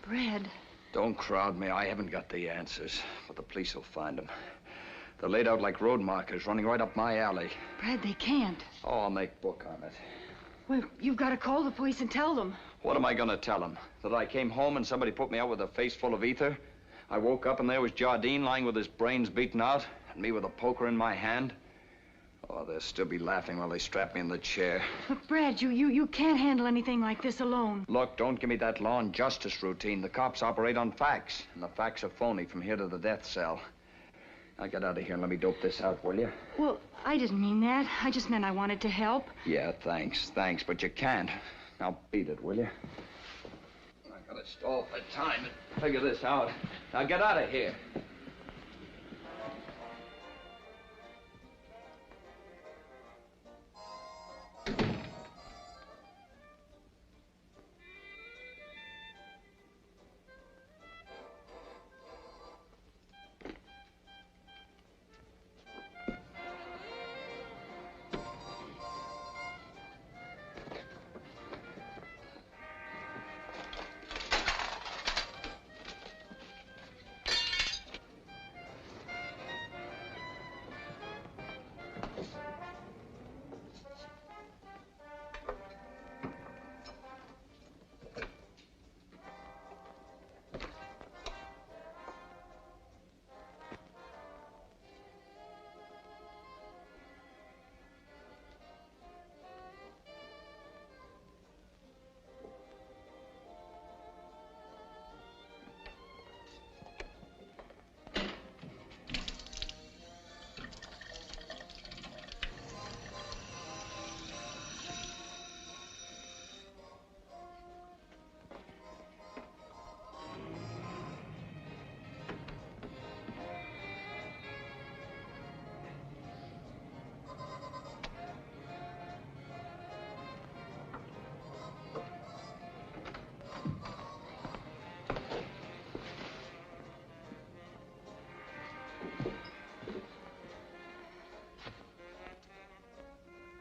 Brad. Don't crowd me. I haven't got the answers, but the police will find them. They're laid out like road markers, running right up my alley. Brad, they can't. Oh, I'll make book on it. Well, you've got to call the police and tell them. What am I going to tell them? That I came home and somebody put me out with a face full of ether? I woke up and there was Jardine lying with his brains beaten out, and me with a poker in my hand. Oh, they'll still be laughing while they strap me in the chair. Look, Brad, you can't handle anything like this alone. Look, don't give me that law and justice routine. The cops operate on facts, and the facts are phony from here to the death cell. Now get out of here and let me dope this out, will you? Well, I didn't mean that. I just meant I wanted to help. Yeah, thanks, but you can't. Now beat it, will you? I gotta stall for time and figure this out. Now get out of here.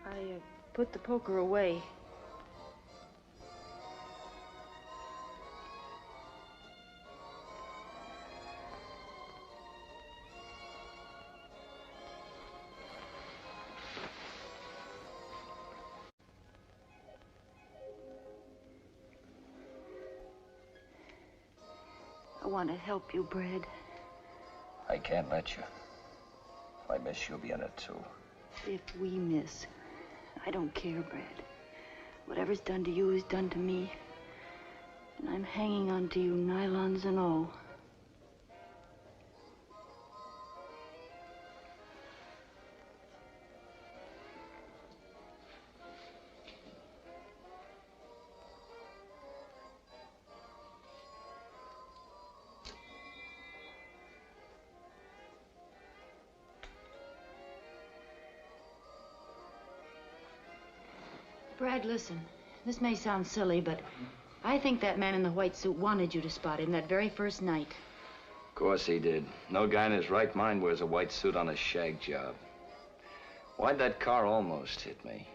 I put the poker away. I want to help you, Brad. I can't let you. If I miss, you'll be in it, too. If we miss, I don't care, Brad. Whatever's done to you is done to me. And I'm hanging on to you, nylons and all. Brad, listen. This may sound silly, but I think that man in the white suit wanted you to spot him that very first night. Of course he did. No guy in his right mind wears a white suit on a shag job. Why'd that car almost hit me?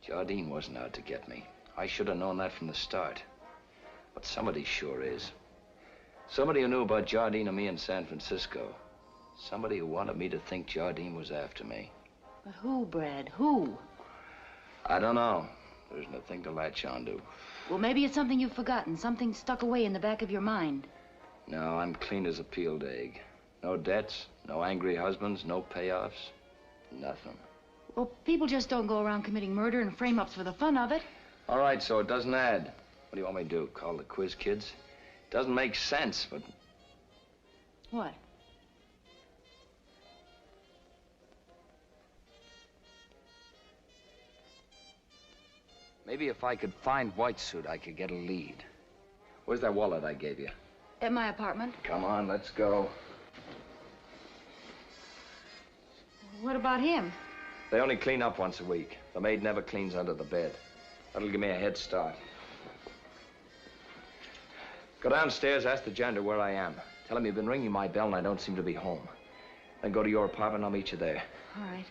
Jardine wasn't out to get me. I should have known that from the start. But somebody sure is. Somebody who knew about Jardine and me in San Francisco. Somebody who wanted me to think Jardine was after me. But who, Brad? Who? I don't know. There isn't a thing to latch onto. Well, maybe it's something you've forgotten, something stuck away in the back of your mind. No, I'm clean as a peeled egg. No debts, no angry husbands, no payoffs, nothing. Well, people just don't go around committing murder and frame-ups for the fun of it. All right, so it doesn't add. What do you want me to do, call the quiz kids? Doesn't make sense, but... What? Maybe if I could find White Suit, I could get a lead. Where's that wallet I gave you? At my apartment. Come on, let's go. What about him? They only clean up once a week. The maid never cleans under the bed. That'll give me a head start. Go downstairs, ask the janitor where I am. Tell him you've been ringing my bell and I don't seem to be home. Then go to your apartment, I'll meet you there. All right.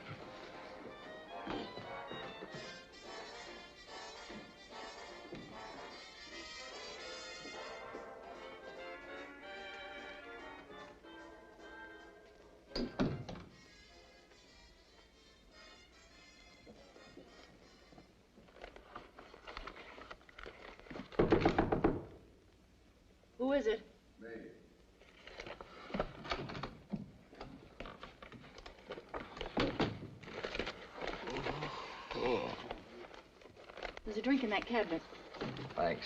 Who is it? Me. Oh. There's a drink in that cabinet. Thanks.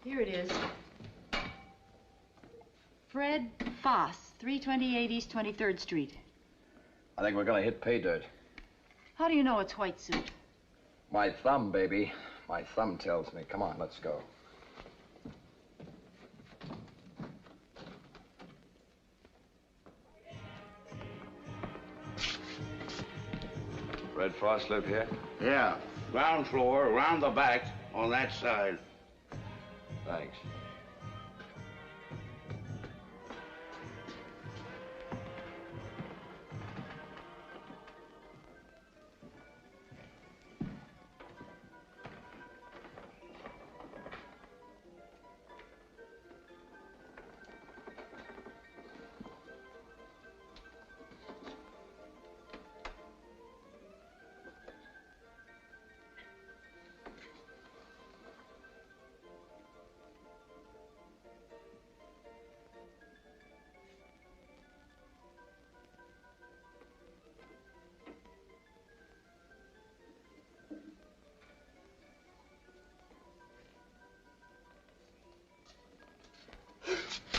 Here it is. Fred Foss, 328 East 23rd Street. I think we're gonna hit pay dirt. How do you know it's White Suit? My thumb, baby. My thumb tells me. Come on, let's go. Red Frost live here? Yeah, ground floor, around the back, on that side. Thanks.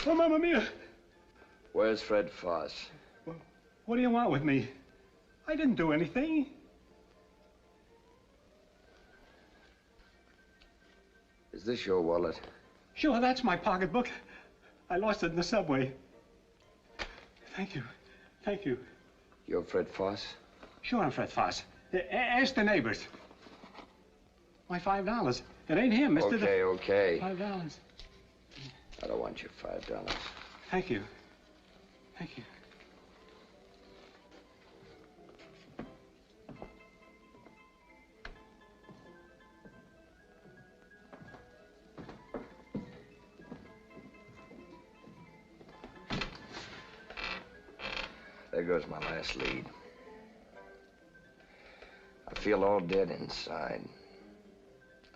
Oh, Mamma Mia! Where's Fred Foss? What do you want with me? I didn't do anything. Is this your wallet? Sure, that's my pocketbook. I lost it in the subway. Thank you. Thank you. You're Fred Foss? Sure, I'm Fred Foss. Ask the neighbors. My $5. It ain't him, Mr. Okay. $5. I don't want your $5. Thank you. Thank you. There goes my last lead. I feel all dead inside.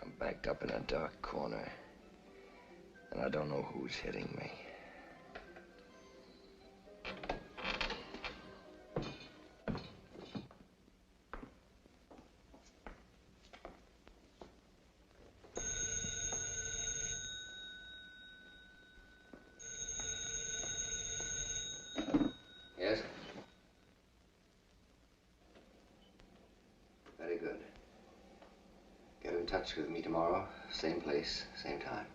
I'm backed up in a dark corner. And I don't know who's hitting me. Yes? Very good. Get in touch with me tomorrow. Same place, same time.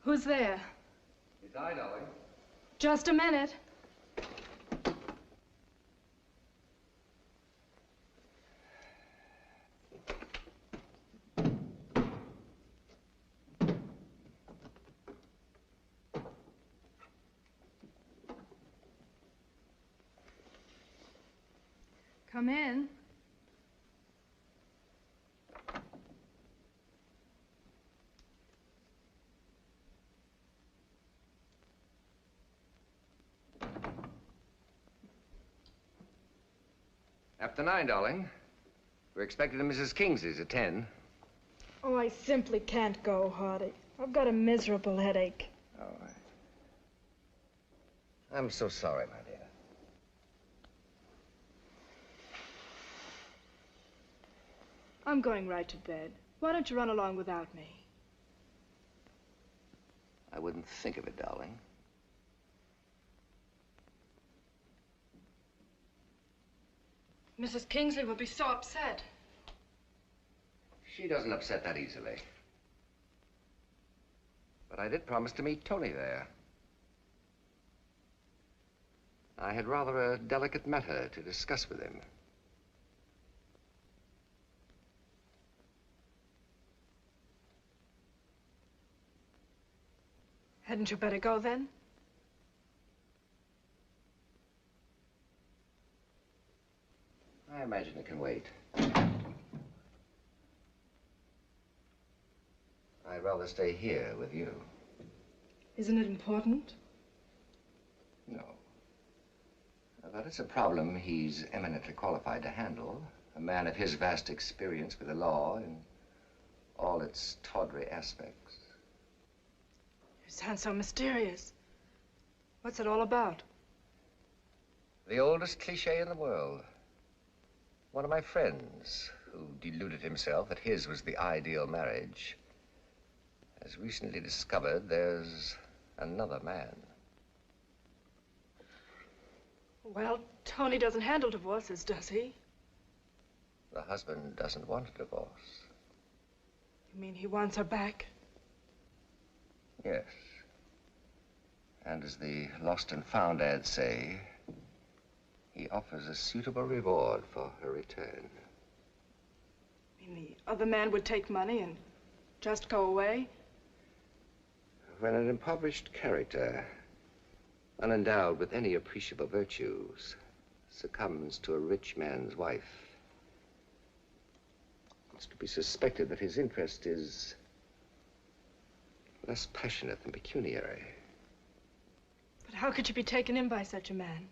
Who's there? It's I, darling. Just a minute. Come in. After 9, darling. We're expected at Mrs. Kingsley's at 10. Oh, I simply can't go, Hardy. I've got a miserable headache. Oh, I'm so sorry, my dear. I'm going right to bed. Why don't you run along without me? I wouldn't think of it, darling. Mrs. Kingsley will be so upset. She doesn't upset that easily. But I did promise to meet Tony there. I had rather a delicate matter to discuss with him. Hadn't you better go then? I imagine it can wait. I'd rather stay here with you. Isn't it important? No. But it's a problem he's eminently qualified to handle. A man of his vast experience with the law in all its tawdry aspects. You sound so mysterious. What's it all about? The oldest cliche in the world. One of my friends, who deluded himself that his was the ideal marriage, has recently discovered there's another man. Well, Tony doesn't handle divorces, does he? The husband doesn't want a divorce. You mean he wants her back? Yes. And as the lost and found ads say, he offers a suitable reward for her return. You mean the other man would take money and just go away? When an impoverished character, unendowed with any appreciable virtues, succumbs to a rich man's wife, it's to be suspected that his interest is less passionate than pecuniary. But how could you be taken in by such a man?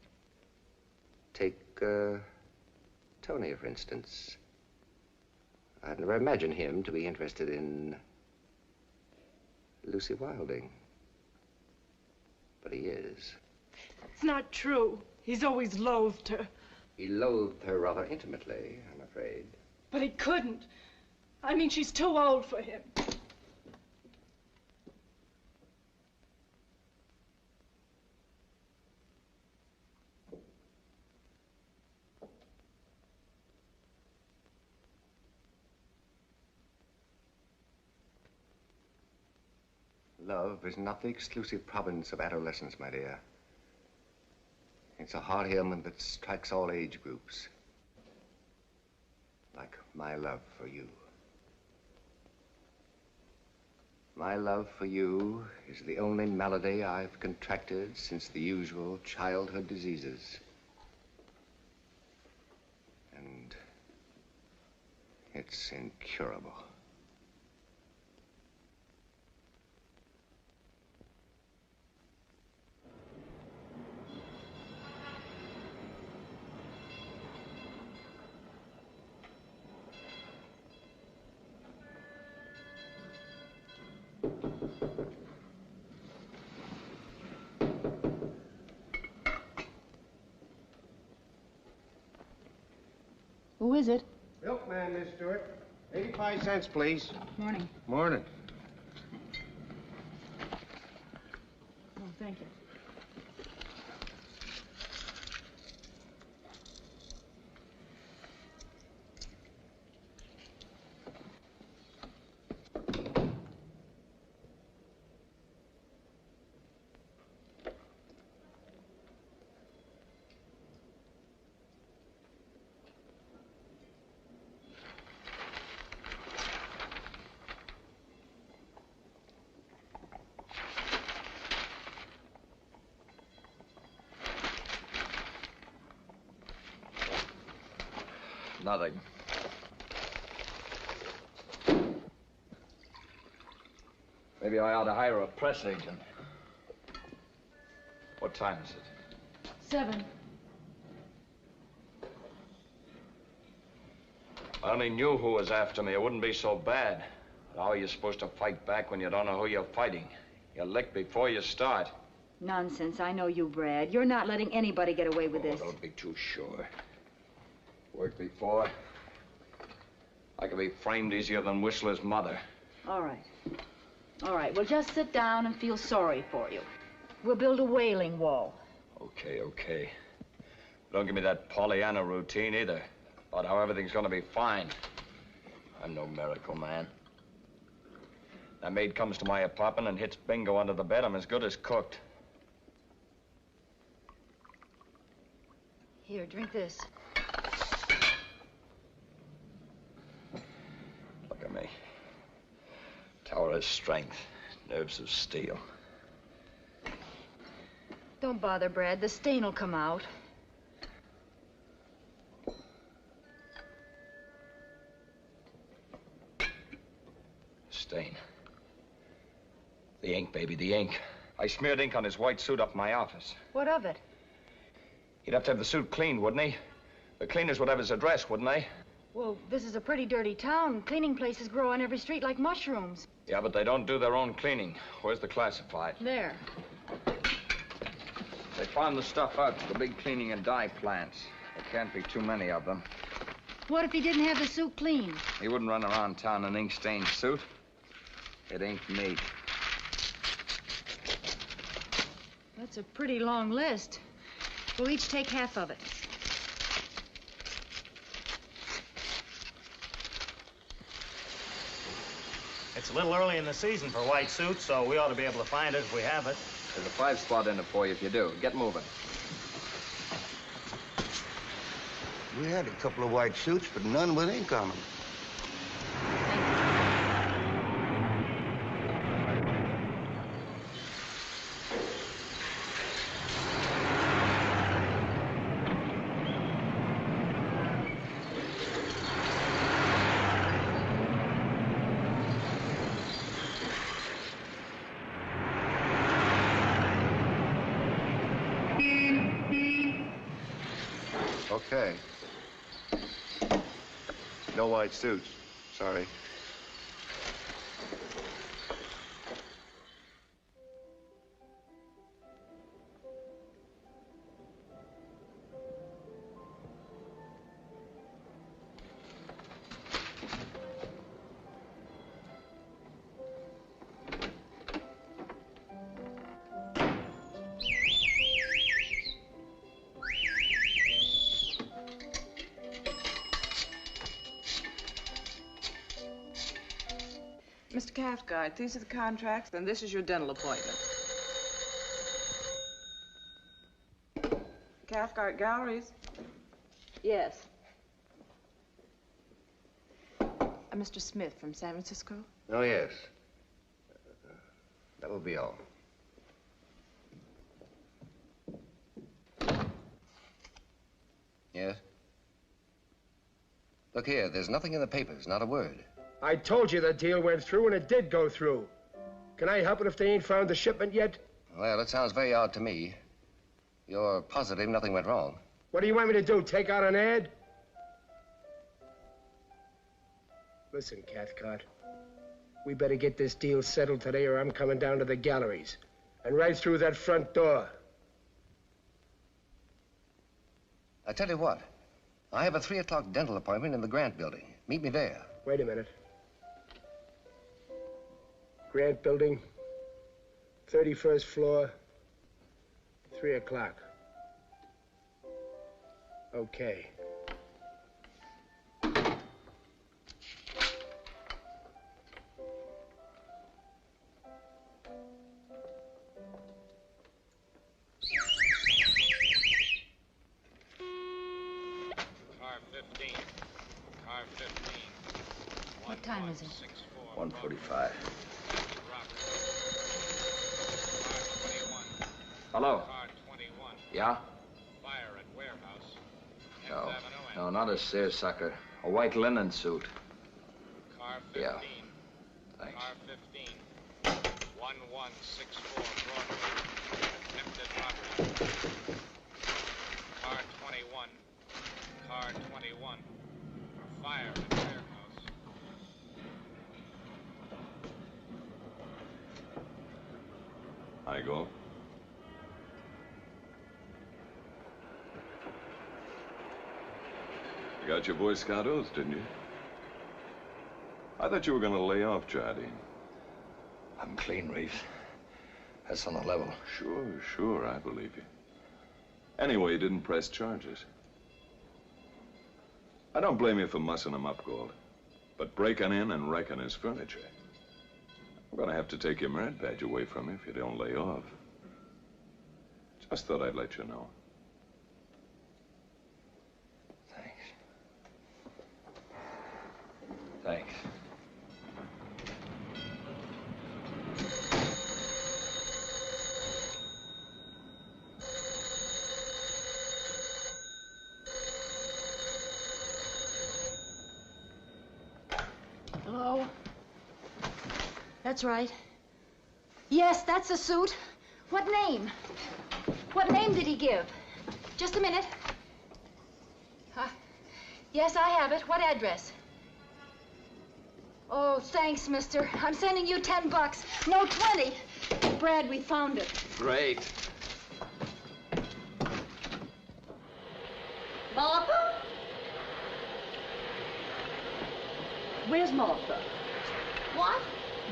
Take, Tony, for instance. I'd never imagined him to be interested in Lucy Wilding. But he is. It's not true. He's always loathed her. He loathed her rather intimately, I'm afraid. But he couldn't. I mean, she's too old for him. Love is not the exclusive province of adolescence, my dear. It's a heart ailment that strikes all age groups. Like my love for you. My love for you is the only malady I've contracted since the usual childhood diseases. And it's incurable. Who is it? Milkman, Miss Stewart. 85 cents, please. Morning. Morning. Oh, thank you. Nothing. Maybe I ought to hire a press agent. What time is it? 7. I only knew who was after me. It wouldn't be so bad. But how are you supposed to fight back when you don't know who you're fighting? You're licked before you start. Nonsense. I know you, Brad. You're not letting anybody get away with this. Don't be too sure. Worked before. I could be framed easier than Whistler's mother. All right. All right. Well, just sit down and feel sorry for you. We'll build a wailing wall. Okay, okay. Don't give me that Pollyanna routine either. About how everything's gonna be fine. I'm no miracle man. That maid comes to my apartment and hits bingo under the bed. I'm as good as cooked. Here, drink this. Look at me. Tower of strength, nerves of steel. Don't bother, Brad. The stain will come out. Stain. The ink, baby, the ink. I smeared ink on his white suit up my office. What of it? He'd have to have the suit cleaned, wouldn't he? The cleaners would have his address, wouldn't they? Well, this is a pretty dirty town. Cleaning places grow on every street like mushrooms. Yeah, but they don't do their own cleaning. Where's the classified? There. They farm the stuff out to the big cleaning and dye plants. There can't be too many of them. What if he didn't have the suit clean? He wouldn't run around town in an ink-stained suit. It ain't me. That's a pretty long list. We'll each take half of it. It's a little early in the season for white suits, so we ought to be able to find it if we have it. There's a 5-spot in it for you if you do. Get moving. We had a couple of white suits, but none with ink on them. Okay. No white suits. Sorry. Mr. Cathcart, these are the contracts, and this is your dental appointment. Cathcart Galleries? Yes. Mr. Smith from San Francisco? Oh, yes. That will be all. Yes? Look here, there's nothing in the papers, not a word. I told you the deal went through, and it did go through. Can I help it if they ain't found the shipment yet? Well, it sounds very odd to me. You're positive nothing went wrong? What do you want me to do, take out an ad? Listen, Cathcart. We better get this deal settled today, or I'm coming down to the galleries. And right through that front door. I tell you what. I have a 3 o'clock dental appointment in the Grant Building. Meet me there. Wait a minute. Grant Building, 31st floor, 3 o'clock. Okay. What time is it? 1:45. Hello? Yeah? Fire at warehouse. No. No, not a seersucker. A white linen suit. Car 15. Yeah. Thanks. Car 15. 1164 Broadway. Attempted robbery. Car 21. Car 21. Fire at warehouse. I go. You got your Boy Scout oath, didn't you? I thought you were going to lay off, Jardine. I'm clean, Reeves. That's on the level. Sure, I believe you. Anyway, you didn't press charges. I don't blame you for mussing him up, Gold. But breaking in and wrecking his furniture. I'm going to have to take your merit badge away from you if you don't lay off. Just thought I'd let you know. Thanks. Hello? That's right. Yes, that's the suit. What name? What name did he give? Just a minute. Yes, I have it. What address? Oh, thanks, mister. I'm sending you $10. No, 20. Brad, we found it. Great. Martha? Where's Martha? What?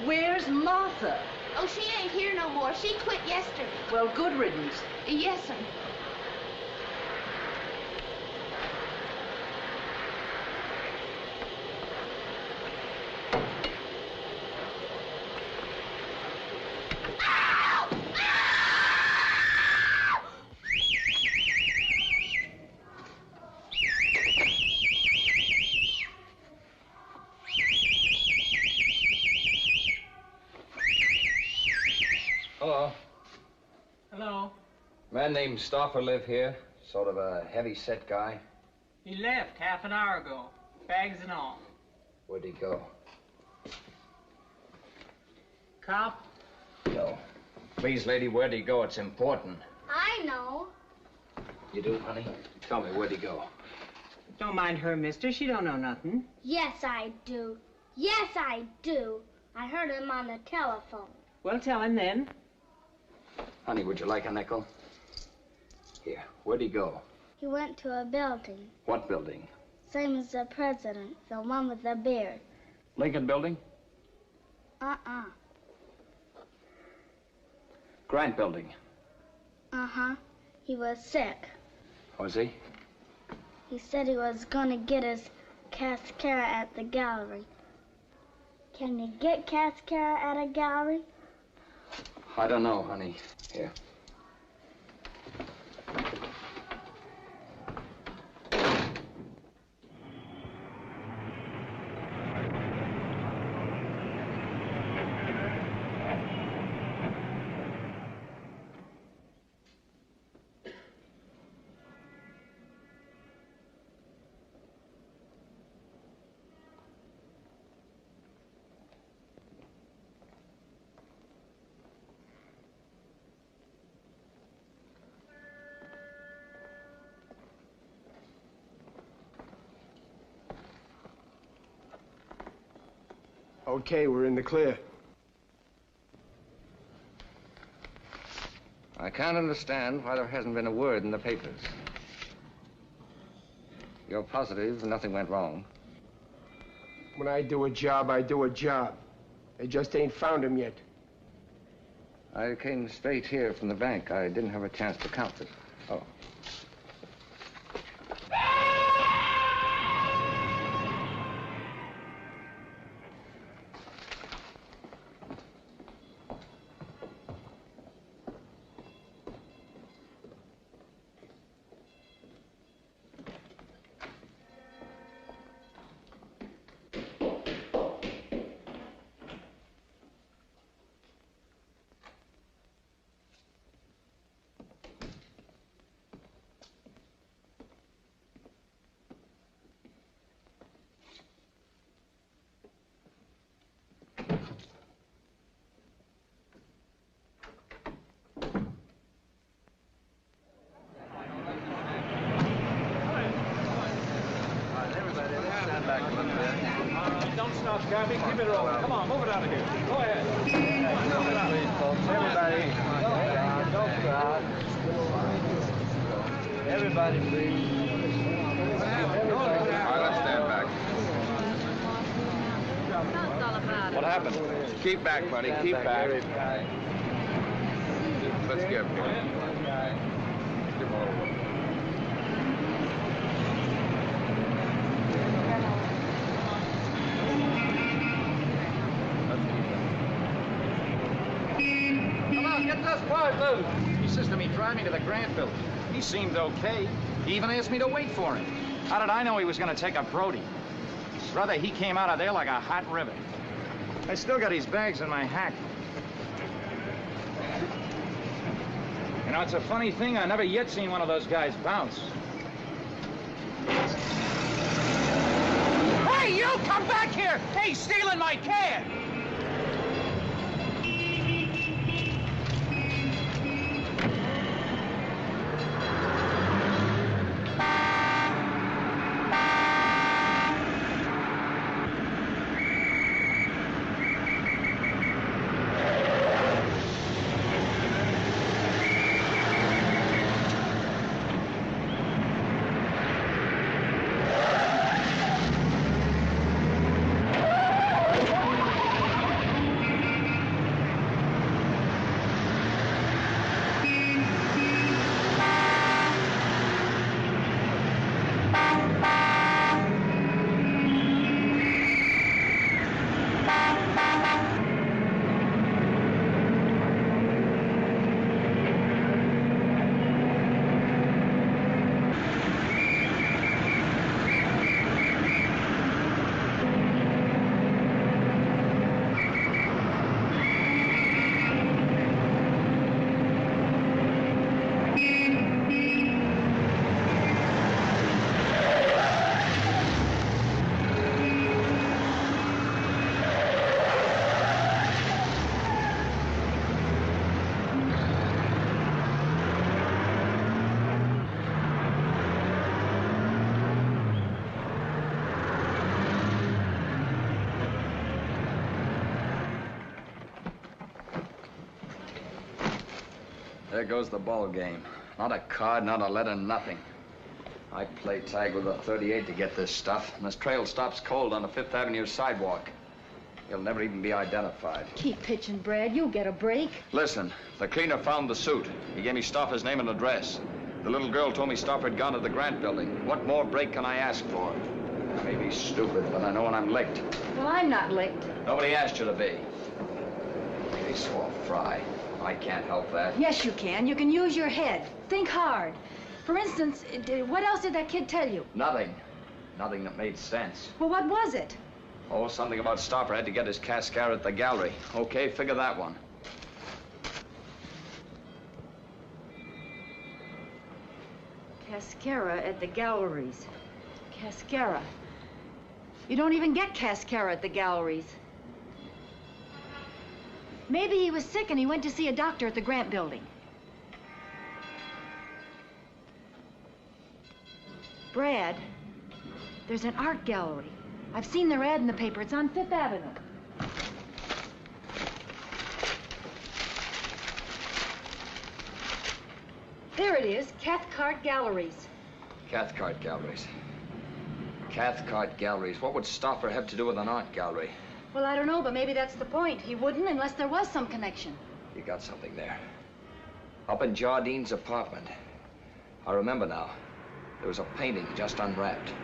Where's Martha? Oh, she ain't here no more. She quit yesterday. Well, good riddance. Yes, sir. Hello. Hello. Man named Stoffer live here. Sort of a heavy-set guy. He left half an hour ago. Bags and all. Where'd he go? Cop? No. Please, lady, where'd he go? It's important. I know. You do, honey? Tell me, where'd he go? Don't mind her, mister. She don't know nothing. Yes, I do. Yes, I do. I heard him on the telephone. Well, tell him then. Honey, would you like a nickel? Here, where'd he go? He went to a building. What building? Same as the president, the one with the beard. Lincoln Building? Uh-uh. Grant Building? Uh-huh. He was sick. Was he? He said he was gonna get his cascara at the gallery. Can you get cascara at a gallery? I don't know, honey. Here. Okay, we're in the clear. I can't understand why there hasn't been a word in the papers. You're positive nothing went wrong? When I do a job, I do a job. They just ain't found him yet. I came straight here from the bank. I didn't have a chance to count it. Oh. back a little bit. Don't stop, Scabby. Keep it rolling. Come on, move it out of here. Go ahead. Please, folks. Everybody. Don't crowd. Everybody, please. All right, let's stand back. What happened? Keep back, buddy. Keep back. Let's give him. Give him a little work. Come on, get this part loose. He says to me, drive me to the Grant building. He seemed okay. He even asked me to wait for him. How did I know he was going to take a Brody? Brother, he came out of there like a hot rivet. I still got his bags in my hack. You know, it's a funny thing. I never yet seen one of those guys bounce. Hey, you! Come back here! Hey, stealing my can! There goes the ball game. Not a card, not a letter, nothing. I play tag with a 38 to get this stuff, and this trail stops cold on the 5th Avenue sidewalk. He'll never even be identified. Keep pitching, Brad. You'll get a break. Listen, the cleaner found the suit. He gave me Stauffer's name and address. The little girl told me Stauffer had gone to the Grant building. What more break can I ask for? I may be stupid, but I know when I'm licked. Well, I'm not licked. Nobody asked you to be. They swore fry. I can't help that. Yes, you can. You can use your head. Think hard. For instance, what else did that kid tell you? Nothing. Nothing that made sense. Well, what was it? Oh, something about Stauffer had to get his cascara at the gallery. Okay, figure that one. Cascara at the galleries. Cascara. You don't even get cascara at the galleries. Maybe he was sick and he went to see a doctor at the Grant building. Brad, there's an art gallery. I've seen their ad in the paper. It's on 5th Avenue. There it is, Cathcart Galleries. Cathcart Galleries. Cathcart Galleries. What would Stauffer have to do with an art gallery? Well, I don't know, but maybe that's the point. He wouldn't unless there was some connection. You got something there. Up in Jardine's apartment. I remember now. There was a painting just unwrapped.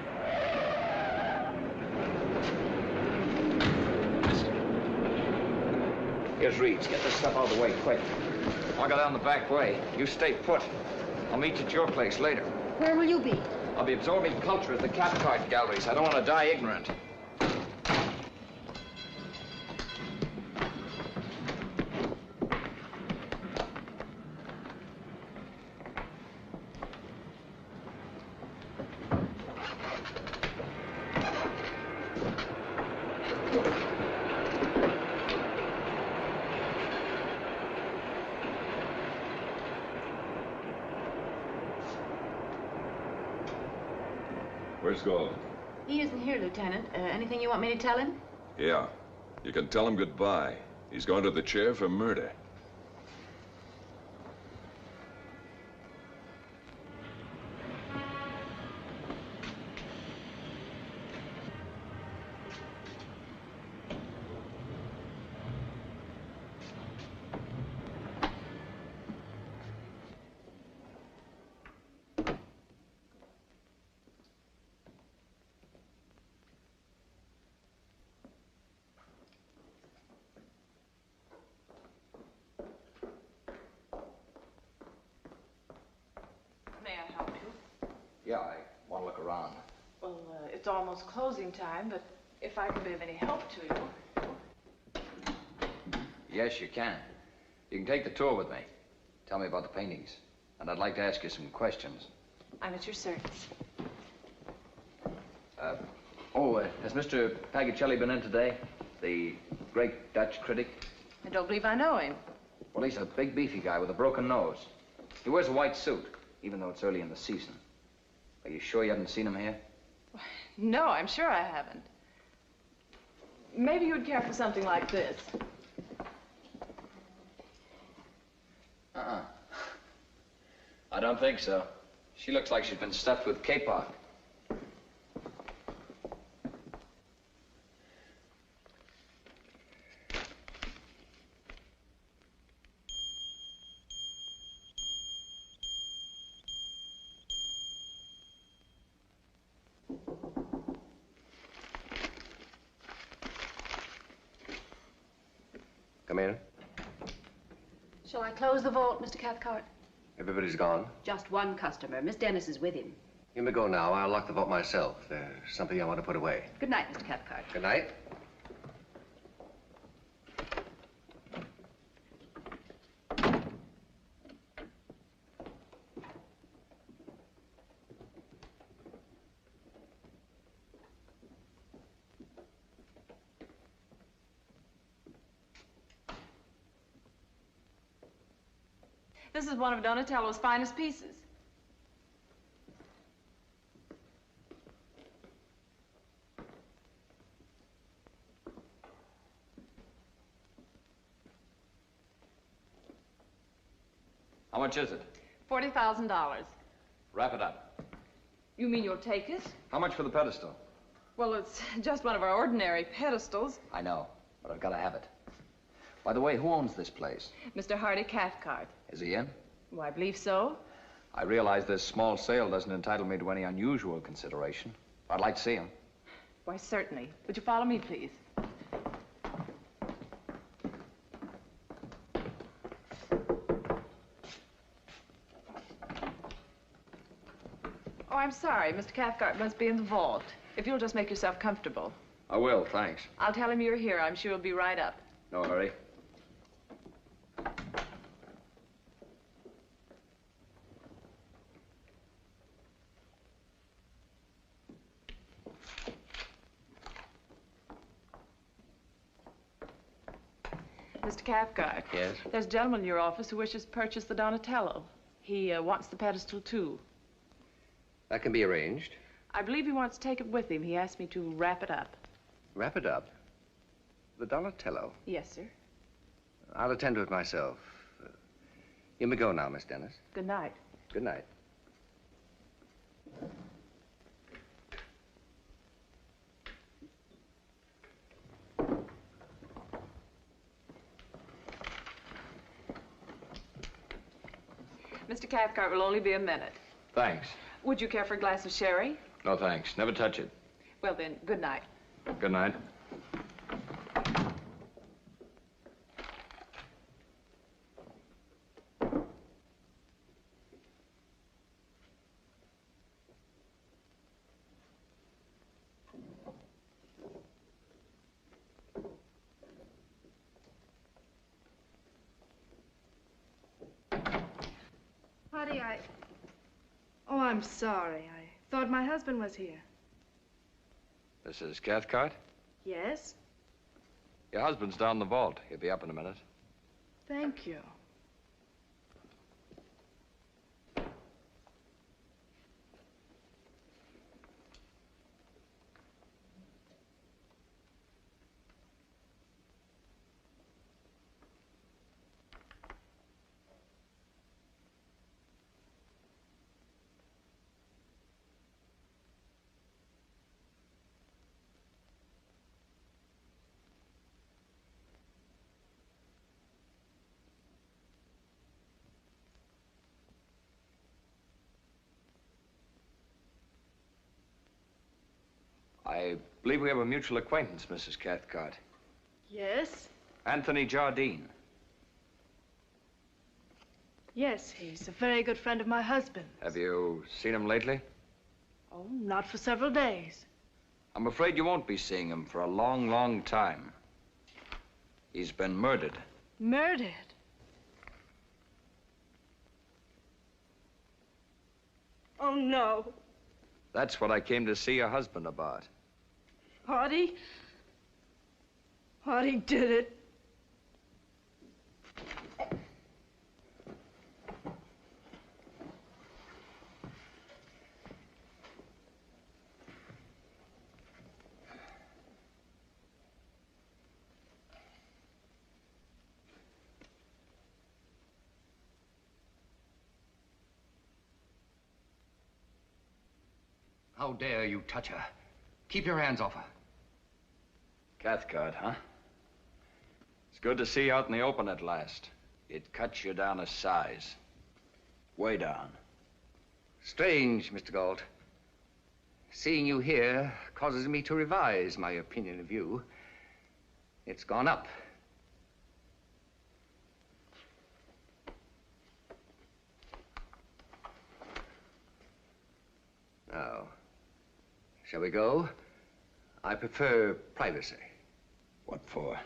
Here's Reed's. Get this stuff out of the way, quick. I'll go down the back way. You stay put. I'll meet you at your place later. Where will you be? I'll be absorbing culture at the Cathcart Galleries. I don't want to die ignorant. Where's Gold? He isn't here, Lieutenant. Anything you want me to tell him? Yeah. You can tell him goodbye. He's going to the chair for murder. May I help you? Yeah, I want to look around. Well, it's almost closing time, but if I can be of any help to you. Yes, you can. You can take the tour with me. Tell me about the paintings. And I'd like to ask you some questions. I'm at your service. Has Mr. Pagicelli been in today? The great Dutch critic? I don't believe I know him. Well, he's a big, beefy guy with a broken nose. He wears a white suit, even though it's early in the season. Are you sure you haven't seen him here? No, I'm sure I haven't. Maybe you'd care for something like this. I don't think so. She looks like she's been stuffed with kapok. Come in. Shall I close the vault, Mr. Cathcart? Everybody's gone. Just one customer. Miss Dennis is with him. You may go now. I'll lock the vault myself. There's something I want to put away. Good night, Mr. Cathcart. Good night. This is one of Donatello's finest pieces. How much is it? $40,000. Wrap it up. You mean you'll take it? How much for the pedestal? Well, it's just one of our ordinary pedestals. I know, but I've got to have it. By the way, who owns this place? Mr. Hardy Cathcart. Is he in? Well, I believe so. I realize this small sale doesn't entitle me to any unusual consideration. I'd like to see him. Why, certainly. Would you follow me, please? Oh, I'm sorry. Mr. Cathcart must be in the vault. If you'll just make yourself comfortable. I will, thanks. I'll tell him you're here. I'm sure he'll be right up. No hurry. Mr. Cathcart. Yes? There's a gentleman in your office who wishes to purchase the Donatello. He wants the pedestal, too. That can be arranged. I believe he wants to take it with him. He asked me to wrap it up. Wrap it up. The Donatello. Yes, sir. I'll attend to it myself. You may go now, Miss Dennis. Good night. Good night. Mr. Cathcart will only be a minute. Thanks. Would you care for a glass of sherry? No, thanks. Never touch it. Well, then, good night. Good night. Honey, Oh, I'm sorry. I thought my husband was here. This is Cathcart? Yes? Your husband's down in the vault. He'll be up in a minute. Thank you. I believe we have a mutual acquaintance, Mrs. Cathcart. Yes? Anthony Jardine. Yes, he's a very good friend of my husband. Have you seen him lately? Oh, not for several days. I'm afraid you won't be seeing him for a long, long time. He's been murdered. Murdered? Oh, no. That's what I came to see your husband about. Hardy? Hardy did it. How dare you touch her? Keep your hands off her. Cathcart, huh? It's good to see you out in the open at last. It cuts you down a size. Way down. Strange, Mr. Galt. Seeing you here causes me to revise my opinion of you. It's gone up. Now, shall we go? I prefer privacy. What for?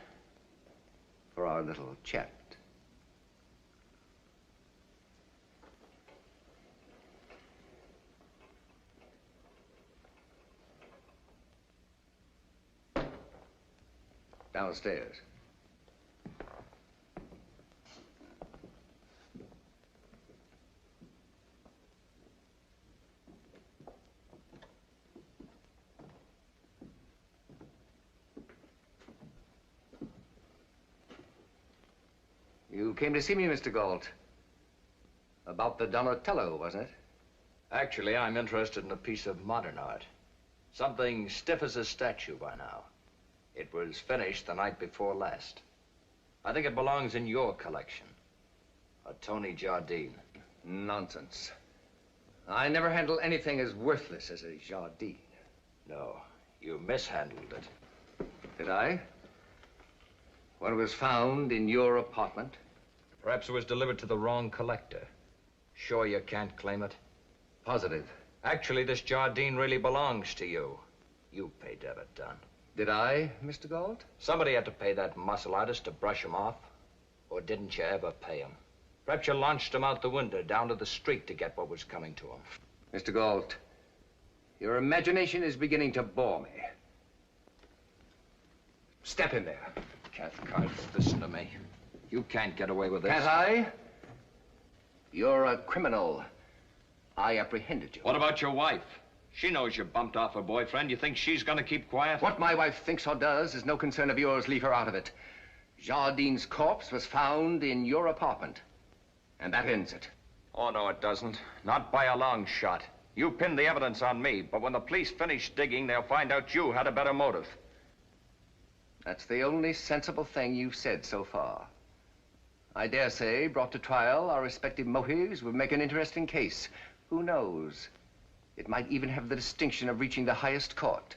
For our little chat. Downstairs. You came to see me, Mr. Galt. About the Donatello, wasn't it? Actually, I'm interested in a piece of modern art. Something stiff as a statue by now. It was finished the night before last. I think it belongs in your collection. A Tony Jardine. Nonsense. I never handle anything as worthless as a Jardine. No, you mishandled it. Did I? When it was found in your apartment? Perhaps it was delivered to the wrong collector. Sure you can't claim it? Positive. Actually, this Jardine really belongs to you. You paid to have it done. Did I, Mr. Galt? Somebody had to pay that muscle artist to brush him off. Or didn't you ever pay him? Perhaps you launched him out the window down to the street to get what was coming to him. Mr. Galt, your imagination is beginning to bore me. Step in there. Cathcart, listen to me. You can't get away with this. Can't I? You're a criminal. I apprehended you. What about your wife? She knows you bumped off her boyfriend. You think she's gonna keep quiet? What my wife thinks or does is no concern of yours. Leave her out of it. Jardine's corpse was found in your apartment. And that ends it. Oh, no, it doesn't. Not by a long shot. You pinned the evidence on me, but when the police finish digging, they'll find out you had a better motive. That's the only sensible thing you've said so far. I dare say, brought to trial, our respective motives would make an interesting case. Who knows? It might even have the distinction of reaching the highest court.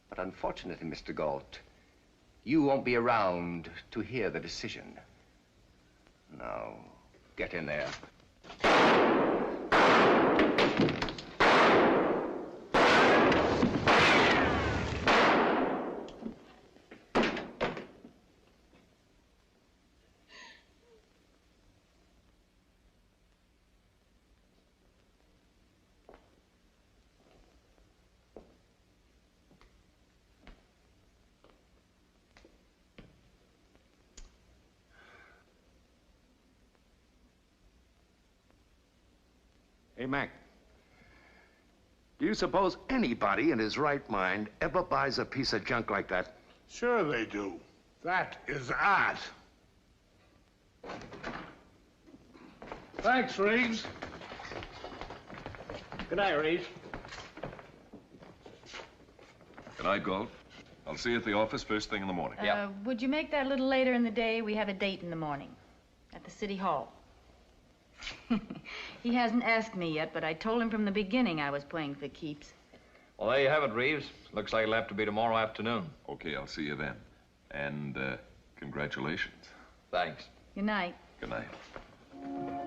But unfortunately, Mr. Galt, you won't be around to hear the decision. Now, get in there. Hey, Mac. Do you suppose anybody in his right mind ever buys a piece of junk like that? Sure they do. That is art. Thanks, Reeves. Good night, Reeves. Good night, Galt. I'll see you at the office first thing in the morning. Would you make that a little later in the day? We have a date in the morning at the city hall. He hasn't asked me yet, but I told him from the beginning I was playing for keeps. Well, there you have it, Reeves. Looks like it'll have to be tomorrow afternoon. Okay, I'll see you then. And, congratulations. Thanks. Good night. Good night.